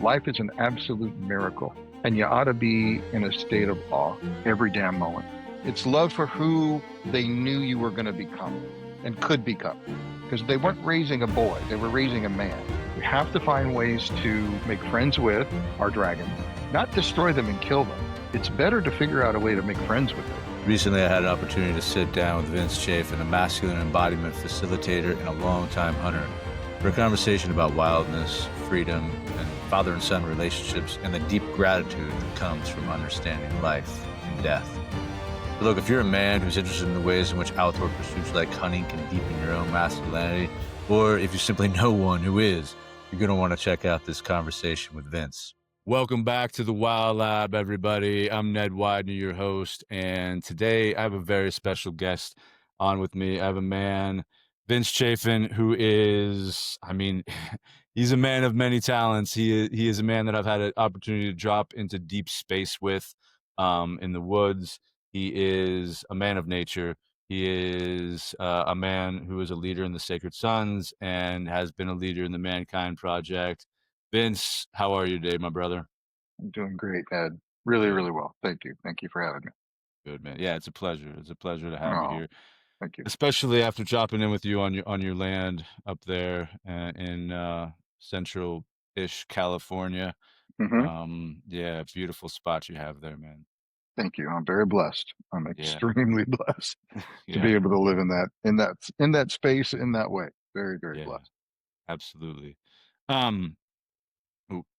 Life is an absolute miracle, and you ought to be in a state of awe every damn moment. It's love for who they knew you were going to become and could become, because they weren't raising a boy, they were raising a man. We have to find ways to make friends with our dragons, not destroy them and kill them. It's better to figure out a way to make friends with them. Recently, I had an opportunity to sit down with Vince Chafin, a masculine embodiment facilitator and a longtime hunter, for a conversation about wildness, freedom, and father and son relationships, and the deep gratitude that comes from understanding life and death. But look, if you're a man who's interested in the ways in which outdoor pursuits like hunting can deepen your own masculinity, or if you simply know one who is, you're going to want to check out this conversation with Vince. Welcome back to the Wild Lab, everybody. I'm Ned Widener, your host, and today I have a very special guest on with me. I have a man, Vince Chafin, who is, he's a man of many talents. He is a man that I've had an opportunity to drop into deep space with in the woods. He is a man of nature. He is a man who is a leader in the Sacred Sons and has been a leader in the Mankind Project. Vince, how are you today, my brother? I'm doing great, Ed. Really, really well. Thank you. Thank you for having me. Good, man. Yeah, it's a pleasure. It's a pleasure to have you Oh, here, thank you. especially after dropping in with you on your land up there in central-ish California. Hmm. Yeah, beautiful spot you have there, man. Thank you. I'm very blessed. I'm Yeah, extremely blessed to be yeah, able to live in that space in that way. Very, very yeah, blessed. absolutely.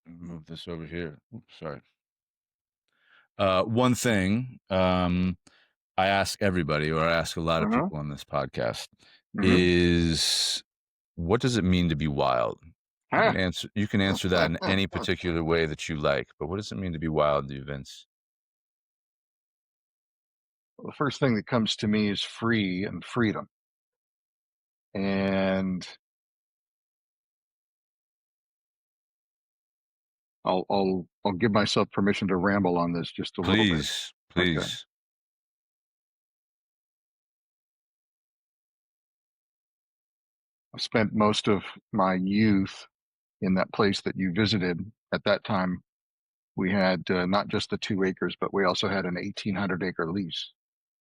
Move this over here. Oops, sorry. One thing I ask everybody, or I ask a lot of Uh-huh. people on this podcast, Hmm. is what does it mean to be wild? You Ah. can answer that in any particular way that you like, but what does it mean to be wild to you, Vince? The first thing that comes to me is free and freedom. And I'll give myself permission to ramble on this just a little bit. Please, Okay. please. I spent most of my youth in that place that you visited. At that time, we had not just the 2 acres, but we also had an 1,800-acre lease,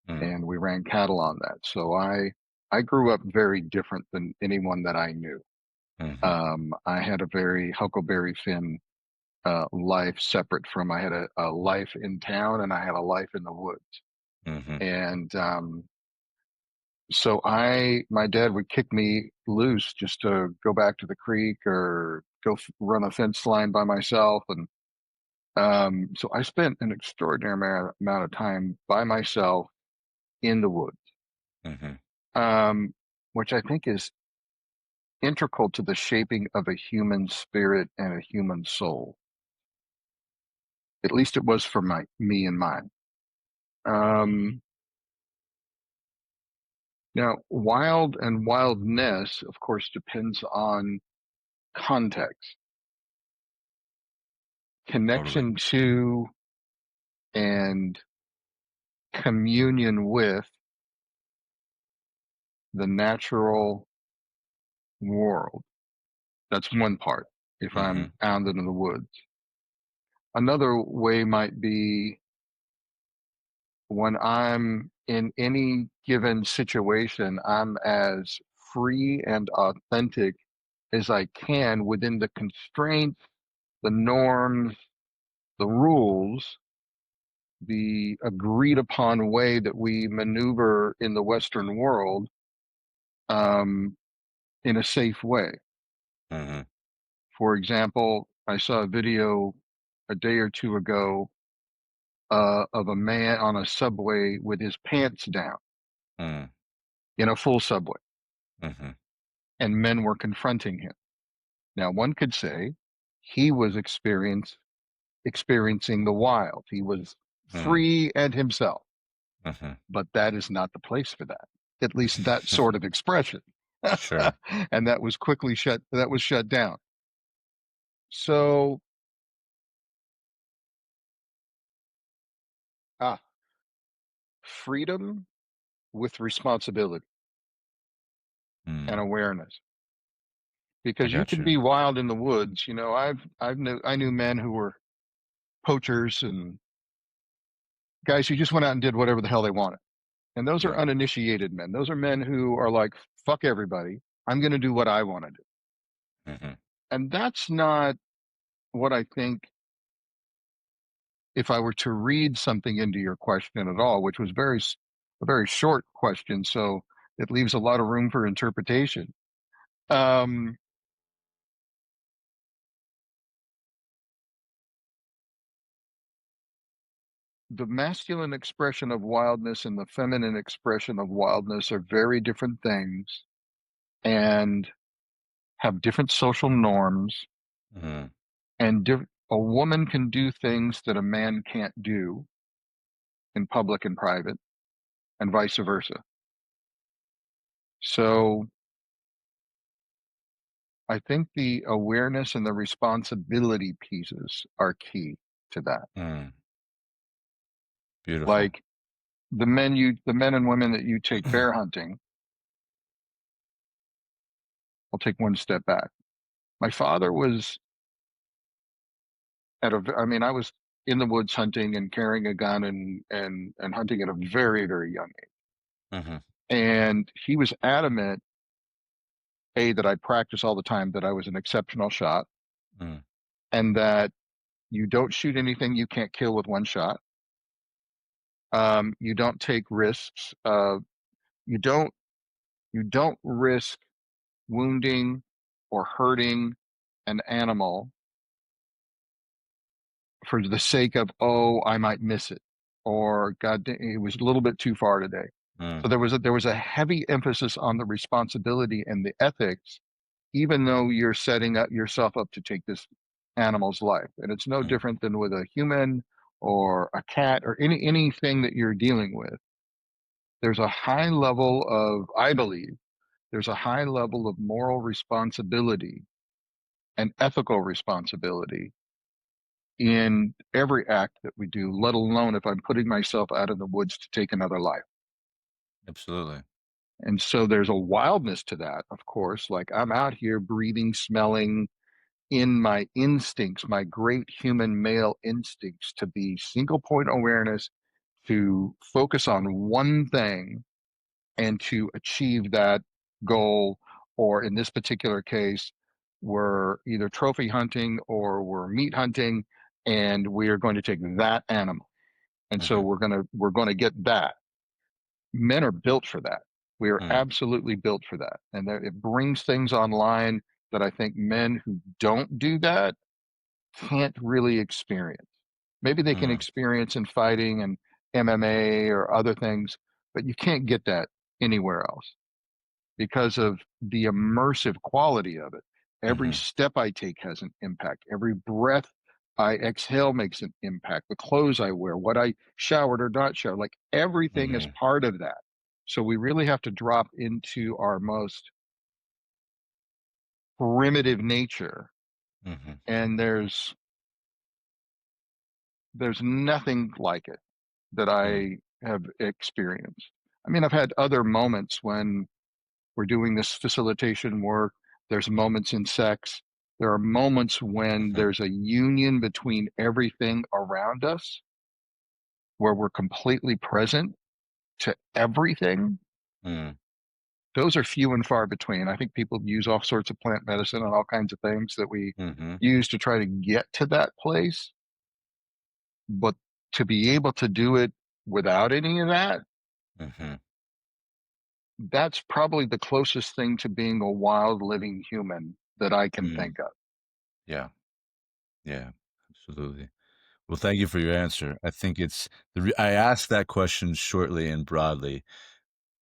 Mm, and we ran cattle on that. So I grew up very different than anyone that I knew. mm-hmm, I had a very Huckleberry Finn life separate from, I had a life in town and I had a life in the woods. mm-hmm, And so my dad would kick me loose just to go back to the creek or go run a fence line by myself. And so I spent an extraordinary amount of time by myself in the woods, mm-hmm. um, which I think is integral to the shaping of a human spirit and a human soul. At least it was for me and mine. Um, Now, wild and wildness, of course, depends on context, Totally. connection to, and communion with the natural world. That's one part, if Mm-hmm, I'm out in the woods. Another way might be when I'm in any given situation, I'm as free and authentic as I can within the constraints, the norms, the rules, the agreed upon way that we maneuver in the Western world, um, in a safe way. mm-hmm, For example, I saw a video a day or two ago of a man on a subway with his pants down in a full subway, mm-hmm, and men were confronting him. Now, one could say he was experiencing the wild. He was mm-hmm, free and himself, mm-hmm. but that is not the place for that. At least that sort of expression. Sure. And that was shut down. So, ah, freedom with responsibility and Mm, awareness. I because you got can you. be wild in the woods. I knew men who were poachers and guys who just went out and did whatever the hell they wanted. And those are Yeah. uninitiated men. Those are men who are like, fuck everybody. I'm going to do what I want to do. Hmm. And that's not what I think, if I were to read something into your question at all, which was a very short question. So it leaves a lot of room for interpretation. Um, the masculine expression of wildness and the feminine expression of wildness are very different things and have different social norms. Hmm. And a woman can do things that a man can't do in public and private, and vice versa. So I think the awareness and the responsibility pieces are key to that. Mm. Beautiful. Like the men and women that you take bear hunting, I'll take one step back. My father was I was in the woods hunting and carrying a gun and hunting at a very, very young age. Hmm. And he was adamant, that I practice all the time, that I was an exceptional shot, Mm. and that you don't shoot anything you can't kill with one shot. You don't take risks. You don't you don't risk wounding or hurting an animal for the sake of, oh, I might miss it, or it was a little bit too far today. So Mm. there was a heavy emphasis on the responsibility and the ethics, even though you're setting up yourself up to take this animal's life. And it's no Mm. different than with a human or a cat or anything that you're dealing with. There's a high level of, I believe, there's a high level of moral responsibility and ethical responsibility in every act that we do, let alone if I'm putting myself out in the woods to take another life. Absolutely. And so there's a wildness to that, of course. Like I'm out here breathing, smelling in my instincts, my great human male instincts to be single point awareness, to focus on one thing and to achieve that goal. Or in this particular case, we're either trophy hunting or we're meat hunting, and we are going to take that animal. And so Hmm. we're going to get that. Men are built for that. We are Mm. absolutely built for that. And it brings things online that I think men who don't do that can't really experience. Maybe they can Mm. experience in fighting and MMA or other things, but you can't get that anywhere else because of the immersive quality of it. Every Hmm. step I take has an impact. Every breath I exhale makes an impact. The clothes I wear, what I showered or not showered, like everything is Hmm. part of that. So we really have to drop into our most primitive nature. Hmm. And there's nothing like it that Mm. I have experienced. I mean, I've had other moments when we're doing this facilitation work. There's moments in sex. There are moments when Hmm. there's a union between everything around us where we're completely present to everything. Mm. Those are few and far between. I think people use all sorts of plant medicine and all kinds of things that we Hmm. use to try to get to that place. But to be able to do it without any of that, Hmm. that's probably the closest thing to being a wild living human that I can Mm. think of. Yeah. Yeah. Absolutely. Well, thank you for your answer. I think I asked that question shortly and broadly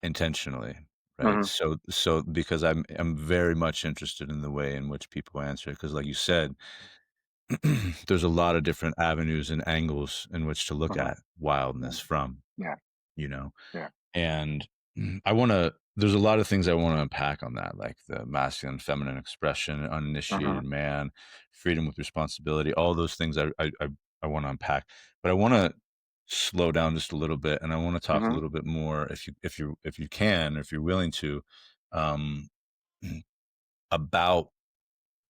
intentionally, right? Hmm. So because I'm very much interested in the way in which people answer it, because like you said, there's a lot of different avenues and angles in which to look Hmm. at wildness from, Yeah, you know? yeah. And there's a lot of things I want to unpack on that, like the masculine, feminine expression, Hmm. uninitiated man, freedom with responsibility, all those things I want to unpack. But I want to slow down just a little bit, and I want to talk a Hmm. little bit more, if you can, if you're willing to, um, about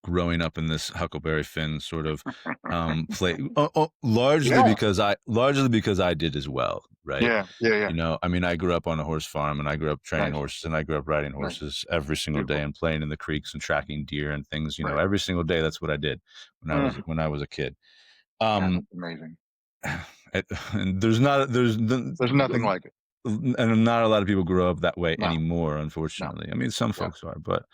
growing up in this Huckleberry Finn sort of play, Yeah, largely because I did as well, right? yeah, yeah, yeah. You know, I mean, I grew up on a horse farm, and I grew up training Nice, horses, and I grew up riding nice, horses every single day beautiful. and playing in the creeks and tracking deer and things. You know, Right. every single day. That's what I did Mm, when I was a kid. God, Um, that's amazing. and there's not there's There's nothing like it. and not a lot of people grow up that way No, anymore, no. unfortunately. I mean, some Yeah, folks are, but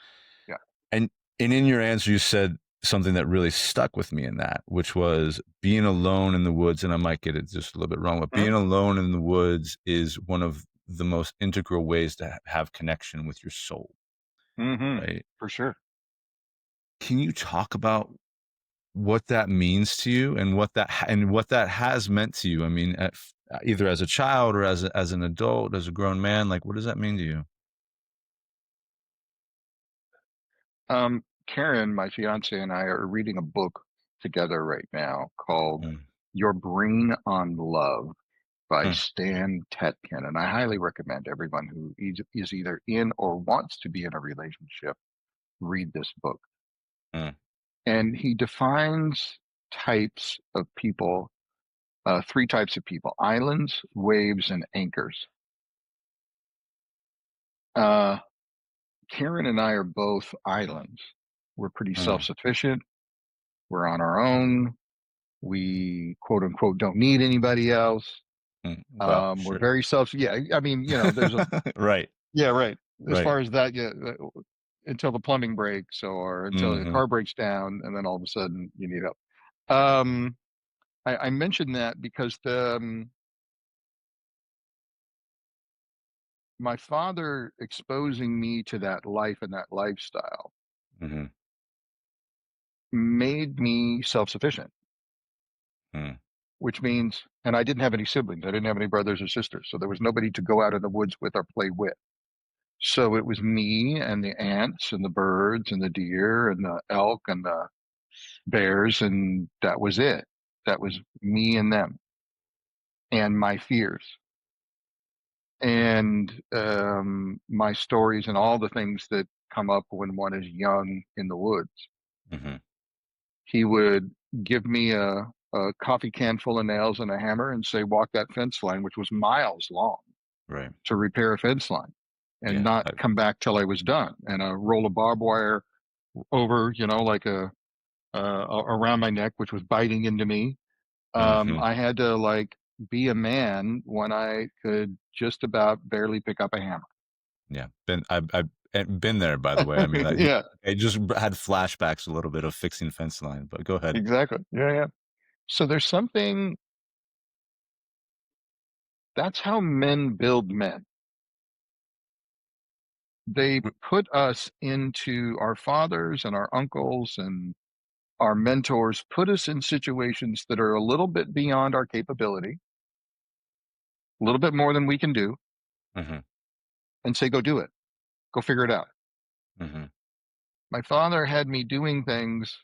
yeah. and and in your answer, you said something that really stuck with me in that, which was being alone in the woods. And I might get it just a little bit wrong, but Mhm, being alone in the woods is one of the most integral ways to have connection with your soul, mhm, right? for sure. Can you talk about what that means to you and what that has meant to you? I mean, either as a child or as an adult, as a grown man, like what does that mean to you? Karen, my fiance, and I are reading a book together right now called Mm, Your Brain on Love by mm, Stan Tetkin. And I highly recommend everyone who is either in or wants to be in a relationship read this book. mm, And he defines types of people, three types of people: islands, waves, and anchors. Uh, Karen and I are both islands. We're pretty self mm, sufficient. We're on our own. We quote unquote don't need anybody else. mm. Well, We're sure. very self. Yeah, I mean, there's a Right, yeah, right. As right. far as that, yeah, until the plumbing breaks or until the Mhm, car breaks down, and then all of a sudden you need help. Um, I mentioned that because my father exposing me to that life and that lifestyle mhm, made me self-sufficient, mm, which means, and I didn't have any siblings. I didn't have any brothers or sisters, so there was nobody to go out in the woods with or play with. So it was me and the ants and the birds and the deer and the elk and the bears, and that was it. That was me and them and my fears and my stories and all the things that come up when one is young in the woods. mhm. He would give me a coffee can full of nails and a hammer and say, walk that fence line, which was miles long, Right. to repair a fence line and Yeah, not come back till I was done. And a roll of barbed wire over, like around my neck, which was biting into me. mhm. I had to like be a man when I could just about barely pick up a hammer. Yeah, I've been there, by the way. I mean, Yeah, I just had flashbacks a little bit of fixing fence line, but go ahead. exactly. Yeah, yeah. So there's something that's how men build men. They R put us into our fathers and our uncles and our mentors, put us in situations that are a little bit beyond our capability, a little bit more than we can do, Mhm, and say, go do it, go figure it out. mhm, My father had me doing things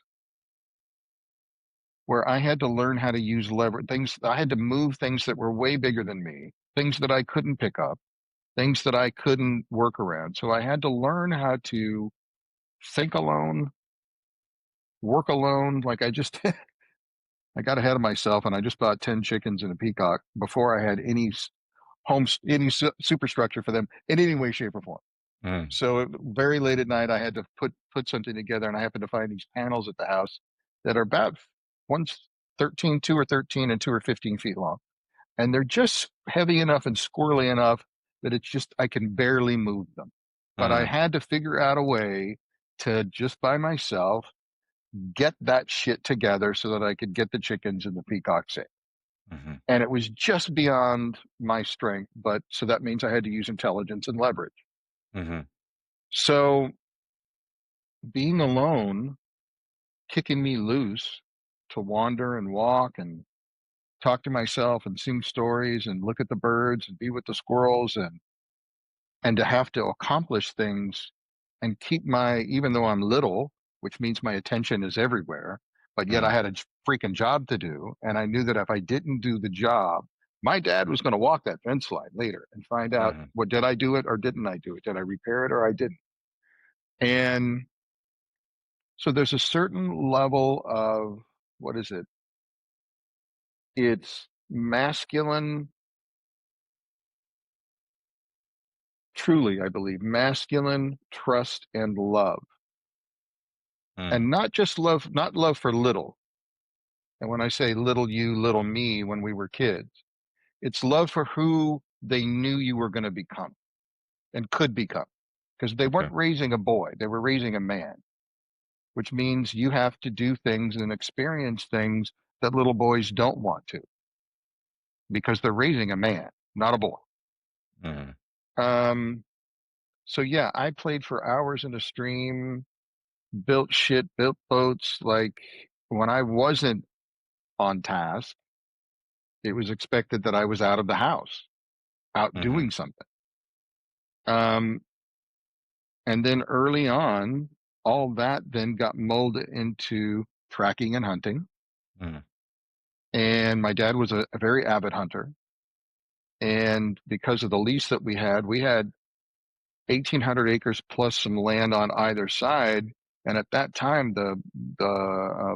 where I had to learn how to use lever things. I had to move things that were way bigger than me, things that I couldn't pick up, things that I couldn't work around. So I had to learn how to think alone, work alone. Like I just, I got ahead of myself and I just bought 10 chickens and a peacock before I had any any superstructure for them in any way, shape, or form. mm, So very late at night, I had to put something together, and I happened to find these panels at the house that are about one's 13, 2 or 13, and 2 or 15 feet long, and they're just heavy enough and squirrely enough that it's just I can barely move them. But I mm, had to figure out a way to just by myself get that shit together so that I could get the chickens and the peacocks in. mhm, And it was just beyond my strength, but so that means I had to use intelligence and leverage. mhm, So being alone, kicking me loose to wander and walk and talk to myself and sing stories and look at the birds and be with the squirrels and to have to accomplish things and keep my even though I'm little, which means my attention is everywhere, but yet I mm, had a freaking job to do. And I knew that if I didn't do the job, my dad was going to walk that fence line later and find out mhm, what did I do it or didn't I do it? Did I repair it or I didn't? And So there's a certain level of, what is it? It's masculine, truly, I believe, masculine trust and love. Mm, And not just love, not love for little. And when I say little you, little me, when we were kids, it's love for who they knew you were going to become and could become. Because they weren't okay. raising a boy, they were raising a man, which means you have to do things and experience things that little boys don't want to because they're raising a man, not a boy. Mm, Um, so yeah, I played for hours in a stream, built shit, built boats. Like when I wasn't on task, it was expected that I was out of the house, out hmm doing something. Um, and then early on, all that then got molded into tracking and hunting. mm, And my dad was a very avid hunter. And because of the lease that we had 1,800 acres plus some land on either side. And at that time, the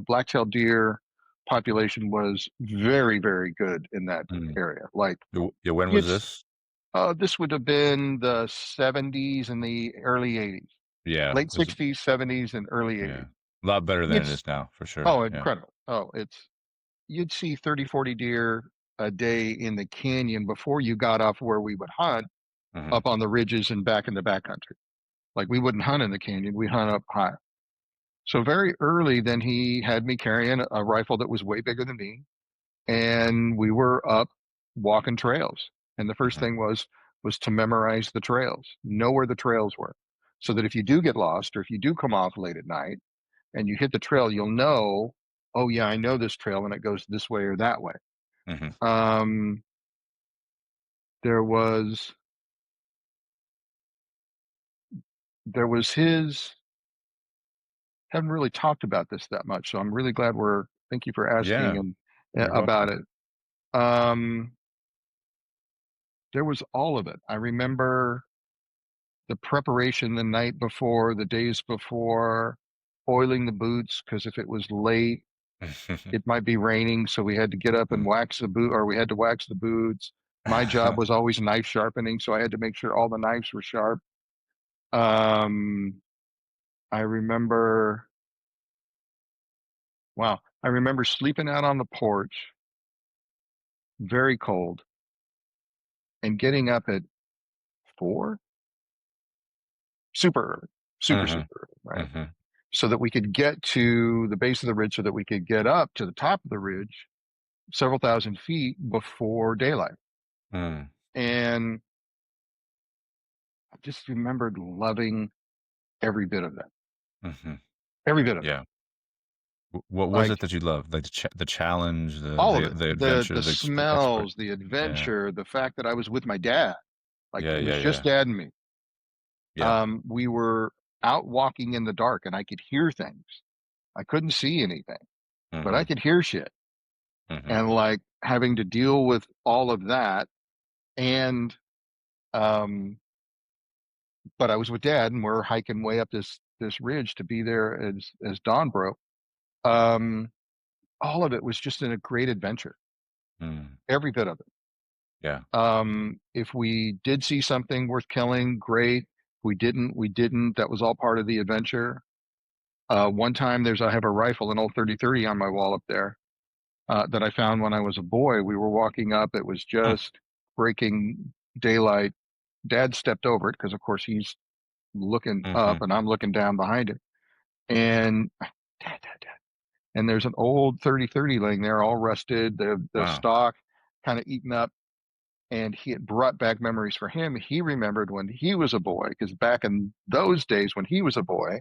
black-tailed deer population was very, very good in that mm. area. Like Yeah, when was it's this? this would have been the 70s and the early 80s, Yeah, late 60s, 70s, and early yeah, 80s. a lot better than it It's is now, for sure. oh, Yeah. incredible. Oh, it's you'd see 30, 40 deer a day in the canyon before you got off where we would hunt Hmm up on the ridges and back in the backcountry. Like we wouldn't hunt in the canyon, we hunt up high. So very early, then he had me carrying a rifle that was way bigger than me, and we were up walking trails. And the first hmm thing was to memorize the trails, know where the trails were, so that if you do get lost or if you do come off late at night and you hit the trail, you'll know, oh yeah, I know this trail and it goes this way or that way. hmm Um, there was there was his haven't really talked about this that much, so I'm really glad we're thank you for asking Yeah, and you're about welcome. it. Um, there was all of it. I remember the preparation the night before, the days before, oiling the boots because if it was late, it might be raining, so we had to get up and wax the boot, or we had to wax the boots. My job was always knife sharpening, so I had to make sure all the knives were sharp. Um, I remember, wow, I remember sleeping out on the porch, very cold, and getting up at 4, super early, super, hmm super early, right? hmm So that we could get to the base of the ridge so that we could get up to the top of the ridge several thousand feet before daylight. mm And I just remembered loving every bit of that, hmm every bit of it. Yeah. What was Like it that you loved? Like the challenge, the all of the it, the the adventure, the expert. smells, the Yeah. adventure, the fact that I was with my dad, like Yeah, it was yeah, just yeah. dad and me. Yeah. We were out walking in the dark and I could hear things. I couldn't see anything, but I hmm could hear shit. hmm And like having to deal with all of that and um but I was with dad and we're hiking way up this ridge to be there as dawn broke. Um all of it was just in a great adventure. mm Every bit of it. Yeah. If we did see something worth killing, great. If we didn't, we didn't. That was all part of the adventure. One time I have a rifle, an old 30-30 on my wall up there, that I found when I was a boy. We were walking up, it was Mm, just breaking daylight. Dad stepped over it because of course he's looking up mhm. and I'm looking down behind him. And dad. And there's an old 30-30 laying there, all rusted, the Wow. stock kind of eaten up. And he had brought back memories for him. He remembered when he was a boy, because back in those days when he was a boy,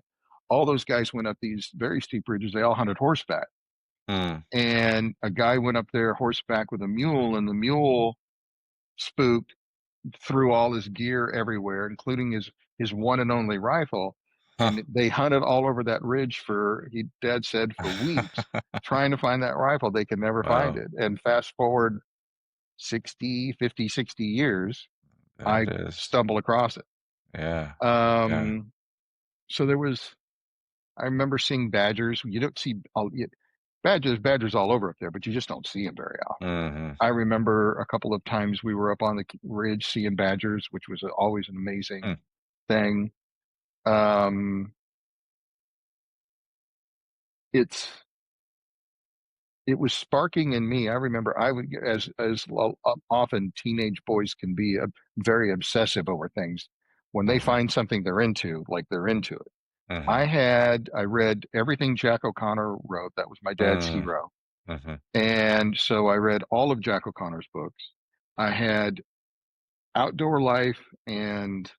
all those guys went up these very steep ridges. They all hunted horseback. Mm. And a guy went up there horseback with a mule, and the mule spooked, threw all his gear everywhere, including his one and only rifle. Huh. And they hunted all over that ridge dad said, for weeks, trying to find that rifle. They could never find Wow. it. And fast forward 60, 50, 60 years, There I it is. stumbled across it. Yeah. Yeah. Um, so there was, I remember seeing badgers. You don't see badgers all over up there, but you just don't see them very often. Mm-hmm. I remember a couple of times we were up on the ridge seeing badgers, which was always an amazing Mm. thing. Um, it's it was sparking in me. I remember I would, often teenage boys can be, very obsessive over things. When they Mm-hmm. find something they're into, like they're into it. Mm-hmm. I read everything Jack O'Connor wrote. That was my dad's Mm-hmm. hero. And so I read all of Jack O'Connor's books. I had Outdoor Life, and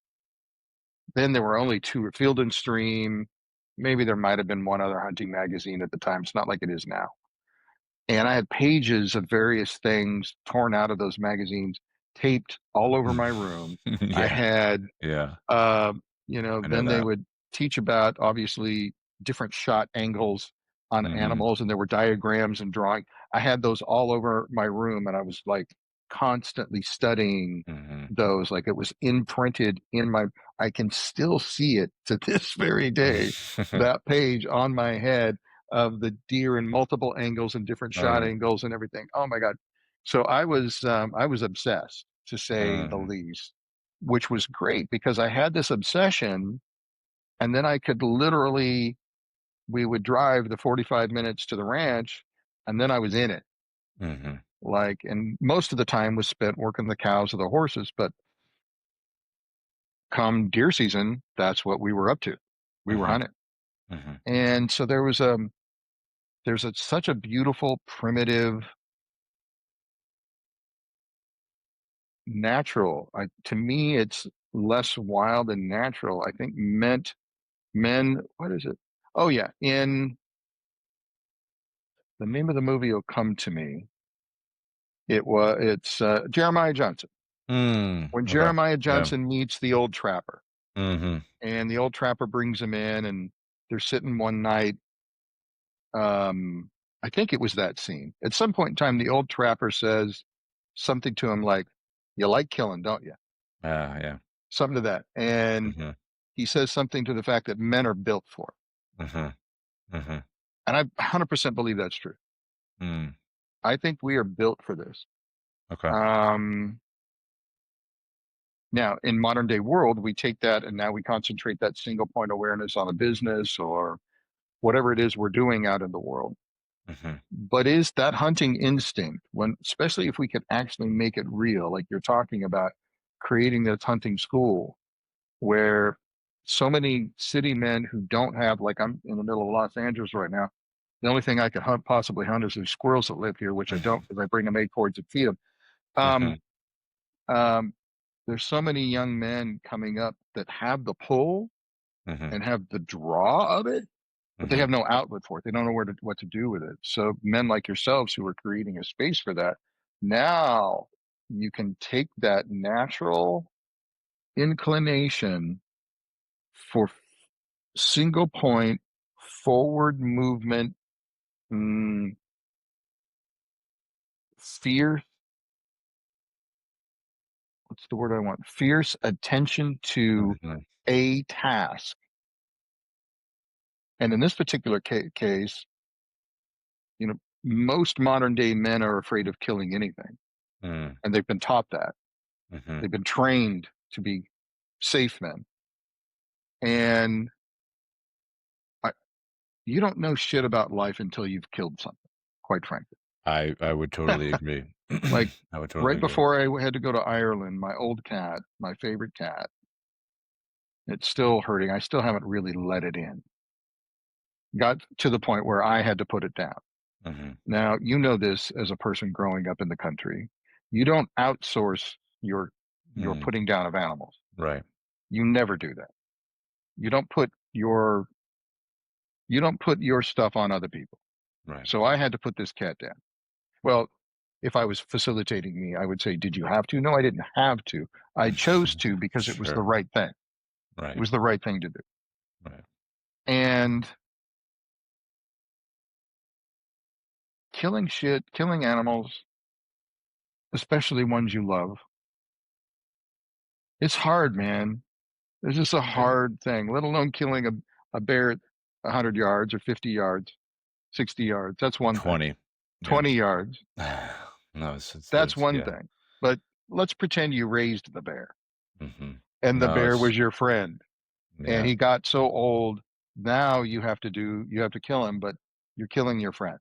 then there were only two, Field and Stream. Maybe there might have been one other hunting magazine at the time. It's not like it is now. And I had pages of various things torn out of those magazines, taped all over my room. I Yeah. had, Yeah. uh, I know then they that. would teach about obviously different shot angles on Mm-hmm. animals, and there were diagrams and drawing. I had those all over my room, and I was like constantly studying Mm-hmm. those. Like it was imprinted in my, I can still see it to this very day, that page on my head of the deer in multiple angles and different shot Mm-hmm. angles and everything. Oh my God. So I was obsessed, to say the least, which was great because I had this obsession, and then I could literally, we would drive the 45 minutes to the ranch, and then I was in it. Mm-hmm. Like, and most of the time was spent working the cows or the horses, but come deer season, that's what we were up to. We were Mm-hmm. hunting. Mm-hmm. And so there's such a beautiful, primitive, natural. To me, it's less wild and natural. I think men. What is it? Oh yeah, in the name of the movie will come to me. It's Jeremiah Johnson. Mm. When Okay. Jeremiah Yeah. Johnson meets the old trapper, Mm-hmm. and the old trapper brings him in, and they're sitting one night. Um, I think it was that scene. At some point in time, the old trapper says something to him like, "You like killing, don't you?" Yeah. Something to that, and Mm-hmm. he says something to the fact that men are built for it. Mm-hmm. Mm-hmm. And I 100% believe that's true. Mm. I think we are built for this. Okay. Um, Now, in modern day world, we take that and now we concentrate that single point awareness on a business or whatever it is we're doing out in the world. Mm-hmm. But is that hunting instinct, when, especially if we could actually make it real, like you're talking about creating this hunting school where so many city men who don't have, like I'm in the middle of Los Angeles right now, the only thing I could possibly hunt is the squirrels that live here, which I don't because I bring them acorns and feed them. Mm-hmm. Um, um, there's so many young men coming up that have the pull Mm-hmm. and have the draw of it, but they Mm-hmm. have no outlet for it. They don't know what to do with it. So men like yourselves who are creating a space for that, now you can take that natural inclination for single point forward movement, mm, fierce, what's the word I want? Fierce attention to Mm-hmm. a task. And in this particular case, most modern day men are afraid of killing anything, and they've been taught that. Mm-hmm. They've been trained to be safe men. And I, you don't know shit about life until you've killed something, quite frankly. I would totally agree. Like I would totally right agree. before I had to go to Ireland, my old cat, my favorite cat, it's still hurting. I still haven't really let it in. Got to the point where I had to put it down. Mm-hmm. Now, you know this as a person growing up in the country. You don't outsource your Mm. putting down of animals. Right. You never do that. You don't put your you don't put your stuff on other people. Right. So I had to put this cat down. Well, if I was facilitating me, I would say, "Did you have to?" No, I didn't have to. I chose to because it was the Sure. right thing. It Right. was the right thing to do. Right. And killing animals, especially ones you love, it's hard, man. It's just a I hard thing, let alone killing a bear. 100 yards or 50 yards, 60 yards. That's one thing. 20. Yeah. 20 yards. No, That's it's one yeah. thing. But let's pretend you raised the bear and the No, bear it's was your friend and yeah. he got so old. Now you have to kill him, but you're killing your friend.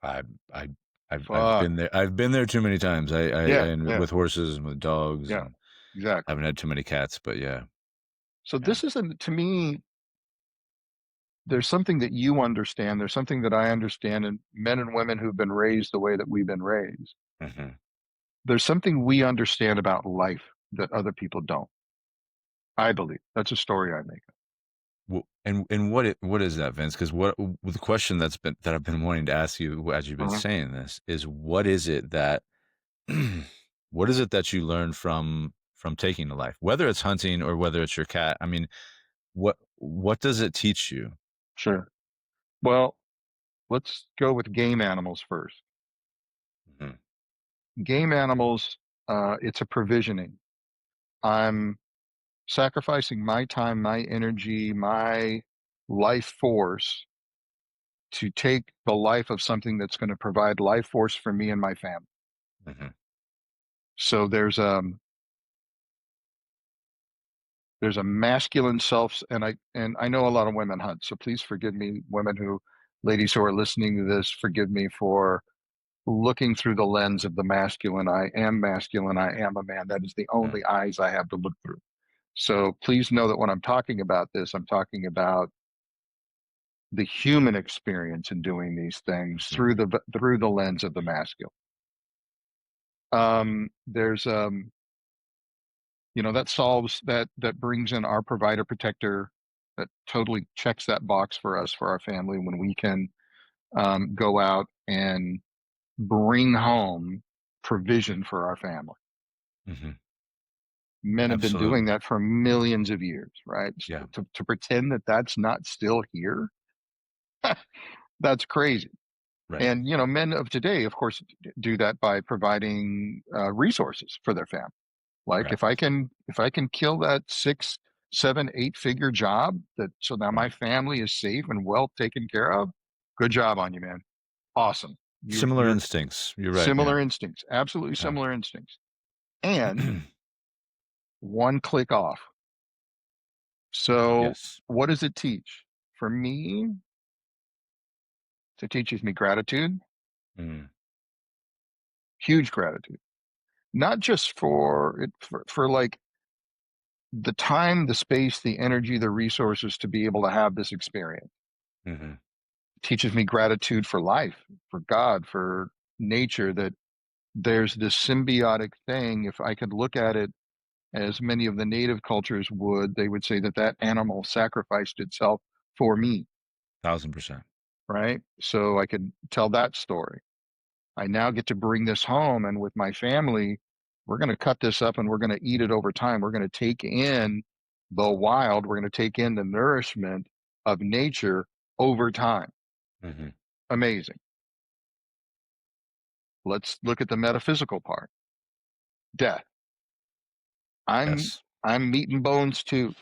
I I I've Fuck. been there. I've been there too many times. Yeah. And Yeah. with horses and with dogs, Yeah. and Exactly. haven't had too many cats, but yeah. So Yeah. this isn't, to me, there's something that you understand. There's something that I understand, and men and women who've been raised the way that we've been raised. hmm There's something we understand about life that other people don't. I believe that's a story I make. Well, and what is that, Vince? Because what the question that I've been wanting to ask you as you've been Mhm. saying this is, what is it that what is it that you learn from taking a life, whether it's hunting or whether it's your cat? I mean, what does it teach you? Sure. Well, let's go with game animals first. hmm Game animals, it's a provisioning. I'm sacrificing my time, my energy, my life force to take the life of something that's going to provide life force for me and my family. hmm So there's a masculine self, and I know a lot of women hunt, so please forgive me, ladies who are listening to this, forgive me for looking through the lens of the masculine. I am masculine. I am a man. That is the only eyes I have to look through. So please know that when I'm talking about this, I'm talking about the human experience in doing these things hmm through the lens of the masculine. There's that solves that brings in our provider protector, that totally checks that box for us, for our family, when we can go out and bring home provision for our family. hmm Men have been doing Absolutely. that for millions of years, right? Yeah. To pretend that that's not still here, that's crazy. Right. And men of today, of course, do that by providing resources for their family. Like Right. if I can kill that 6, 7, 8 figure job, that so now my Right. family is safe and well taken care of. Good job on you, man. Awesome. Similar You're instincts. You're right. Yeah. similar instincts, absolutely Yeah. similar instincts, and one click off. So Yes. what does it teach? For me, it teaches me gratitude, Mm, huge gratitude, not just for it, for like the time, the space, the energy, the resources to be able to have this experience. hmm It teaches me gratitude for life, for God, for nature, that there's this symbiotic thing. If I could look at it as many of the native cultures would, they would say that that animal sacrificed itself for me, 1000%. right? So I could tell that story. I now get to bring this home, and with my family, we're going to cut this up and we're going to eat it over time. We're going to take in the wild, we're going to take in the nourishment of nature over time. hmm Amazing. Let's look at the metaphysical part. Death. I'm Yes. I'm meat and bones too,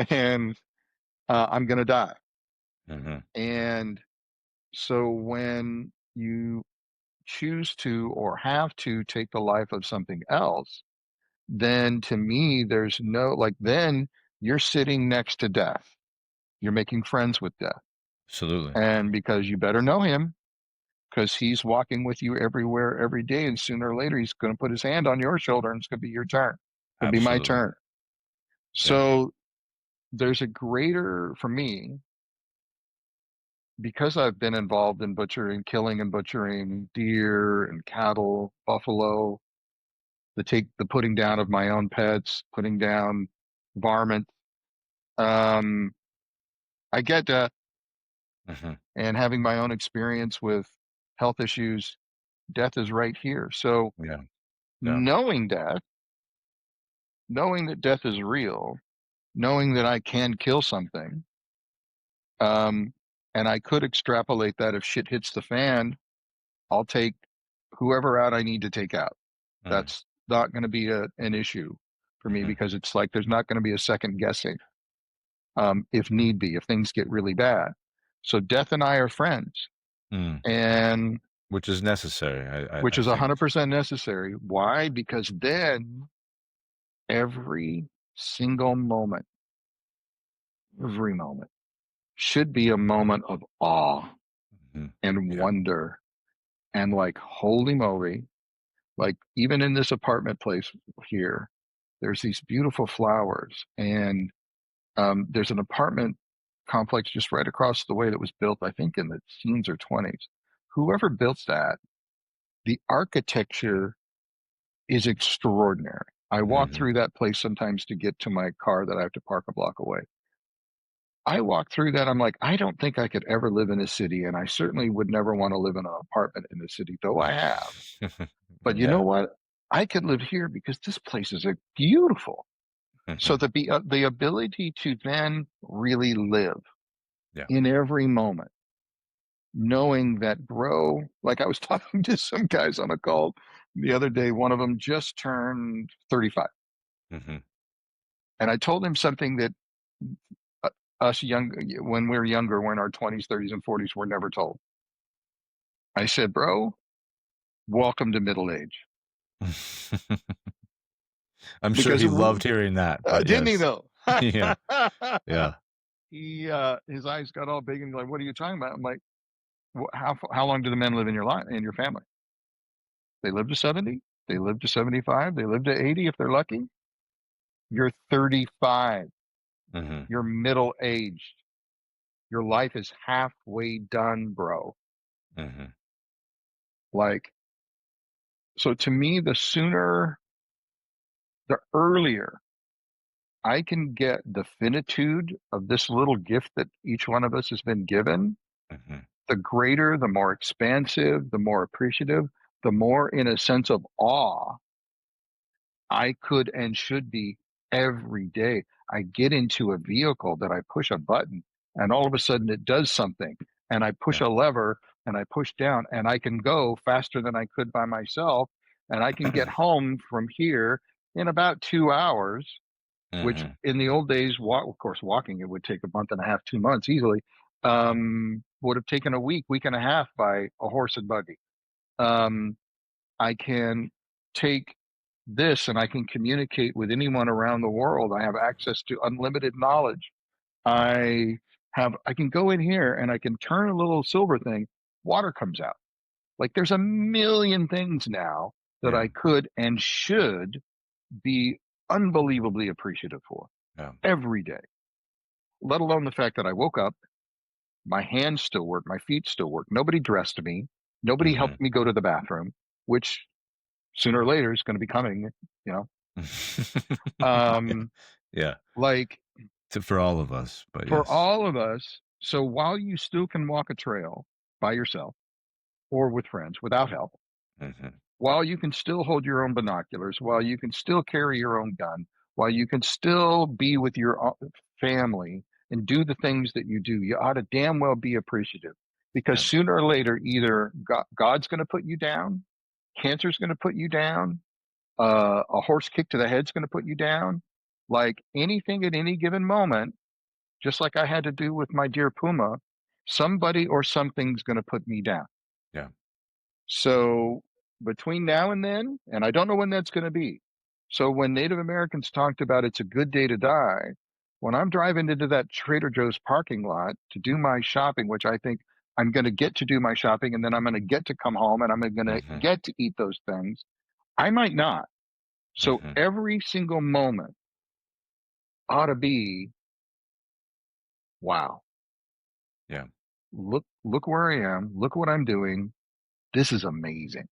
and I'm going to die. hmm And so when you choose to or have to take the life of something else, then to me, there's no, like, then you're sitting next to death. You're making friends with death. Absolutely. And because you better know him, because he's walking with you everywhere every day. And sooner or later, he's going to put his hand on your shoulder and it's going to be your turn. It's going to be my Absolutely. turn. Yeah. So there's a greater, for me, because I've been involved in butchering, killing and butchering deer and cattle, buffalo, the putting down of my own pets, putting down varmint. Um, I get death, hmm and having my own experience with health issues, death is right here. So Yeah. Yeah. knowing death, knowing that death is real, knowing that I can kill something, um, and I could extrapolate that if shit hits the fan, I'll take whoever out I need to take out. Mm, That's not going to be an issue for me, hmm because it's like there's not going to be a second guessing. if need be, if things get really bad. So Death and I are friends, Mm. and Which is necessary, which I is think. 100% necessary. Why? Because then every single moment, every moment should be a moment of awe Mhm. and Yeah. wonder and like, holy moly, like even in this apartment place here, there's these beautiful flowers, and there's an apartment complex just right across the way that was built, I think, in the teens or 20s. Whoever built that, the architecture is extraordinary. I walk Mhm. through that place sometimes to get to my car that I have to park a block away. I walk through that, I'm like, I don't think I could ever live in a city, and I certainly would never want to live in an apartment in a city, though I have. But you know Yeah. what? I could live here because this place is beautiful. So Mhm. the ability to then really live Yeah. in every moment, knowing that, bro, like I was talking to some guys on a call the other day, one of them just turned 35. Mhm. And I told him something that uh, us young, when we were younger, we're in our 20s, 30s, and 40s, we're never told. I said, bro, welcome to middle age. I'm sure Because he loved hearing that, but didn't he yes. though? Yeah. Yeah. He his eyes got all big and he's like, what are you talking about? I'm like, how long do the men live in your family? They live to 70, they live to 75, they live to 80 if they're lucky. You're 35. Mhm. You're middle aged. Your life is halfway done, bro. Mhm. Like, so to me, the earlier I can get the finitude of this little gift that each one of us has been given, Mhm. the greater, the more expansive, the more appreciative, the more in a sense of awe I could and should be every day. I get into a vehicle that I push a button and all of a sudden it does something, and I push Yeah. a lever and I push down and I can go faster than I could by myself, and I can get home from here in about 2 hours, which Mhm. in the old days, of course, walking, it would take a month and a half, 2 months easily, would have taken a week and a half by a horse and buggy. Um, I can take this and I can communicate with anyone around the world. I have access to unlimited knowledge. I can go in here and I can turn a little silver thing, water comes out. Like there's a million things now that Yeah. I could and should be unbelievably appreciative for Yeah. every day, let alone the fact that I woke up, my hands still work, my feet still work. Nobody dressed me. Nobody Mhm. helped me go to the bathroom, which sooner or later is going to be coming, you know. Yeah. Um, Yeah. like For all of us, but for yes. all of us. So while you still can walk a trail by yourself or with friends without help, Mhm. while you can still hold your own binoculars, while you can still carry your own gun, while you can still be with your family and do the things that you do, you ought to damn well be appreciative, because Yeah. sooner or later, either God's going to put you down, cancer's going to put you down, a horse kick to the head's going to put you down. Like anything at any given moment, just like I had to do with my dear Puma, somebody or something's going to put me down. Yeah. So between now and then, and I don't know when that's going to be. So when Native Americans talked about it's a good day to die, when I'm driving into that Trader Joe's parking lot to do my shopping, which I think I'm going to get to do my shopping and then I'm going to get to come home and I'm going to Mhm. get to eat those things, I might not. So Mhm. every single moment ought to be, wow, Yeah. look where I am, look what I'm doing. This is amazing.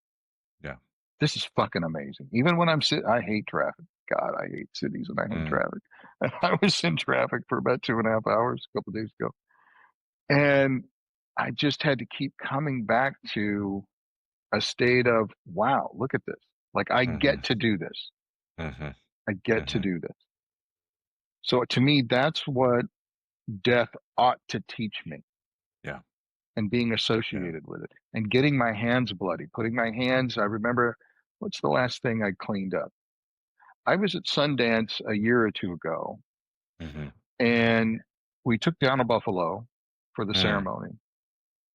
Yeah. This is fucking amazing. Even when I hate traffic. God, I hate cities and I hate Mm. traffic. I was in traffic for about 2.5 hours a couple of days ago. And I just had to keep coming back to a state of, wow, look at this. Like I Mhm. get to do this. Mhm. I get to Mhm. do this. So to me, that's what death ought to teach me, Yeah. and being Yeah. associated with it and getting my hands bloody, putting my hands. I remember, what's the last thing I cleaned up? I was at Sundance a year or two ago, Mhm. and we took down a buffalo for the Mm, ceremony,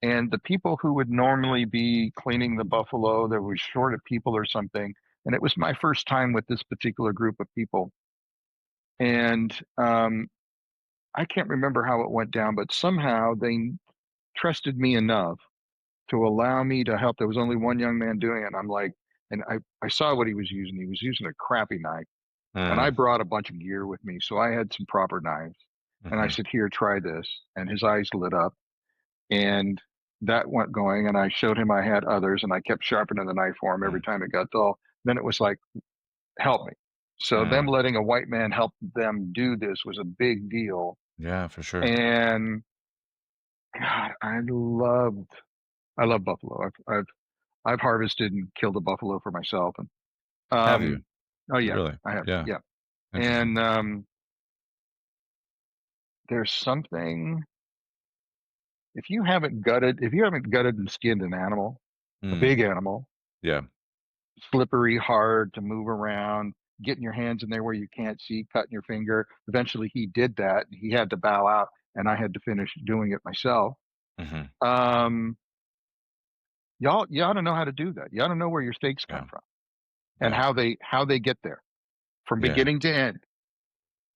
and the people who would normally be cleaning the buffalo, there was short of people or something, and it was my first time with this particular group of people, and I can't remember how it went down, but somehow they trusted me enough to allow me to help. There was only one young man doing it. And I'm like, and I saw what he was using. He was using a crappy knife. And I mm, brought a bunch of gear with me. So I had some proper knives. And I mhm, said, here, try this. And his eyes lit up. And that went going. And I showed him I had others. And I kept sharpening the knife for him every mm, time it got dull. Then it was like, help me. So them mm. letting a white man help them do this was a big deal. Yeah, for sure. And God, I love buffalo. I've harvested and killed a buffalo for myself, and Have you? oh yeah, Really? I have, Yeah. yeah. Interesting. And there's something if you haven't gutted and skinned an animal, a Mm, big animal, yeah. slippery, hard to move around, getting your hands in there where you can't see, cutting your finger. Eventually, he did that. He had to bow out, and I had to finish doing it myself. Mhm. Um, you ought to know how to do that. You ought to know where your steaks come Yeah. from and Yeah. how they get there from Yeah. beginning to end,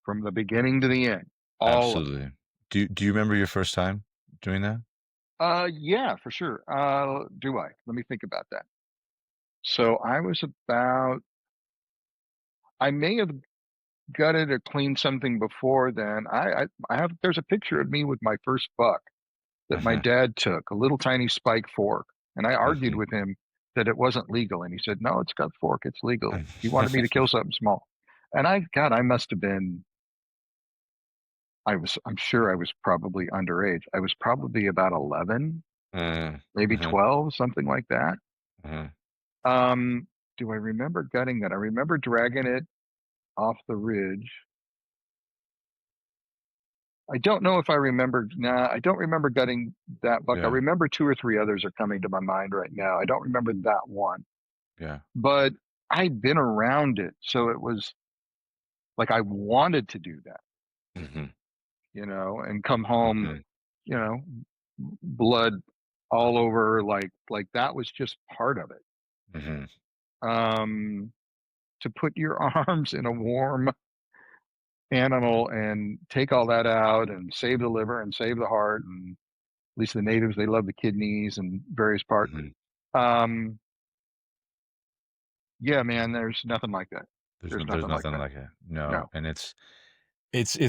from the beginning to the end, all of it. Absolutely. Do you remember your first time doing that? Yeah, for sure. Do I? Let me think about that. So I may have gutted or cleaned something before then. I have, there's a picture of me with my first buck that my Mhm, dad took, a little tiny spike fork. And I argued mhm. with him that it wasn't legal. And he said, no, it's got fork. It's legal. He wanted me to kill something small. And God, I must have been, I'm sure I was probably underage. I was probably about 11, Mm, maybe mhm, 12, something like that. mhm. Um, do I remember gutting that? I remember dragging it off the ridge. I don't know if I remember. Nah, I don't remember gutting that buck. I Yeah, remember two or three others are coming to my mind right now. I don't remember that one, yeah. but I'd been around it, so it was like I wanted to do that, Mhm, and come home, mhm, you know, blood all over, like that was just part of it. mhm, Um, to put your arms in a warm animal and take all that out and save the liver and save the heart, and at least the natives, they love the kidneys and various parts. mhm. Um, yeah, man, there's nothing like that. There's There's nothing like nothing that. like it. No, No, and it's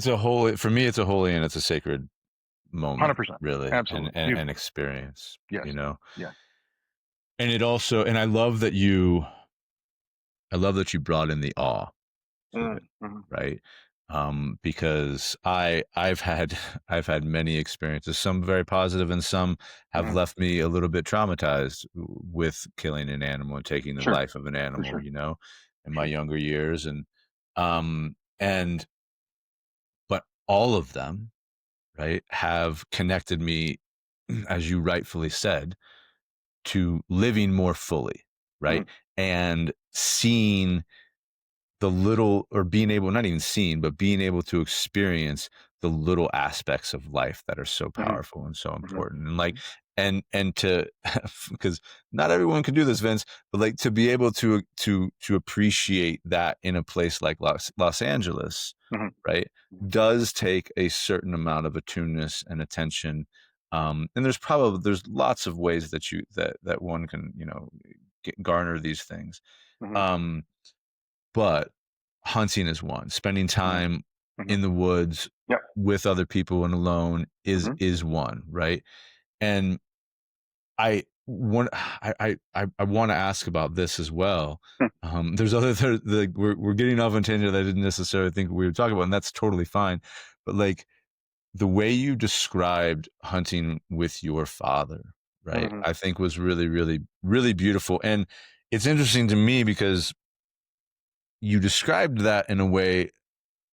a holy for me, it's a holy and it's a sacred moment, 100%. really, and Absolutely. and Beautiful. experience, Yes. you know? Yeah. And it also and I love that you brought in the awe to Mm, it, mhm, right? Because I've had I've had many experiences, some very positive and some have mhm. left me a little bit traumatized with killing an animal and taking the Sure. life of an For animal, sure. in my Sure. younger years. And but all of them, right, have connected me, as you rightfully said, to living more fully, right? Mhm, And seeing the little or being able not even seeing but being able to experience the little aspects of life that are so mhm, powerful and so mhm, important and like mhm, and to because not everyone can do this, Vince, but like to be able to appreciate that in a place like Los Angeles, mhm, right, does take a certain amount of attuneness and attention. And there's lots of ways that one can garner these things. mhm, um but hunting is one. Spending mhm, time mhm. in the woods Yep. with other people and alone is Mhm, is one, right? And I want to ask about this as well. mm, There's we're getting off on tangent that I didn't necessarily think we were talking about, and that's totally fine. But like the way you described hunting with your father, right? mhm, I think was really, really, really beautiful. And it's interesting to me because you described that in a way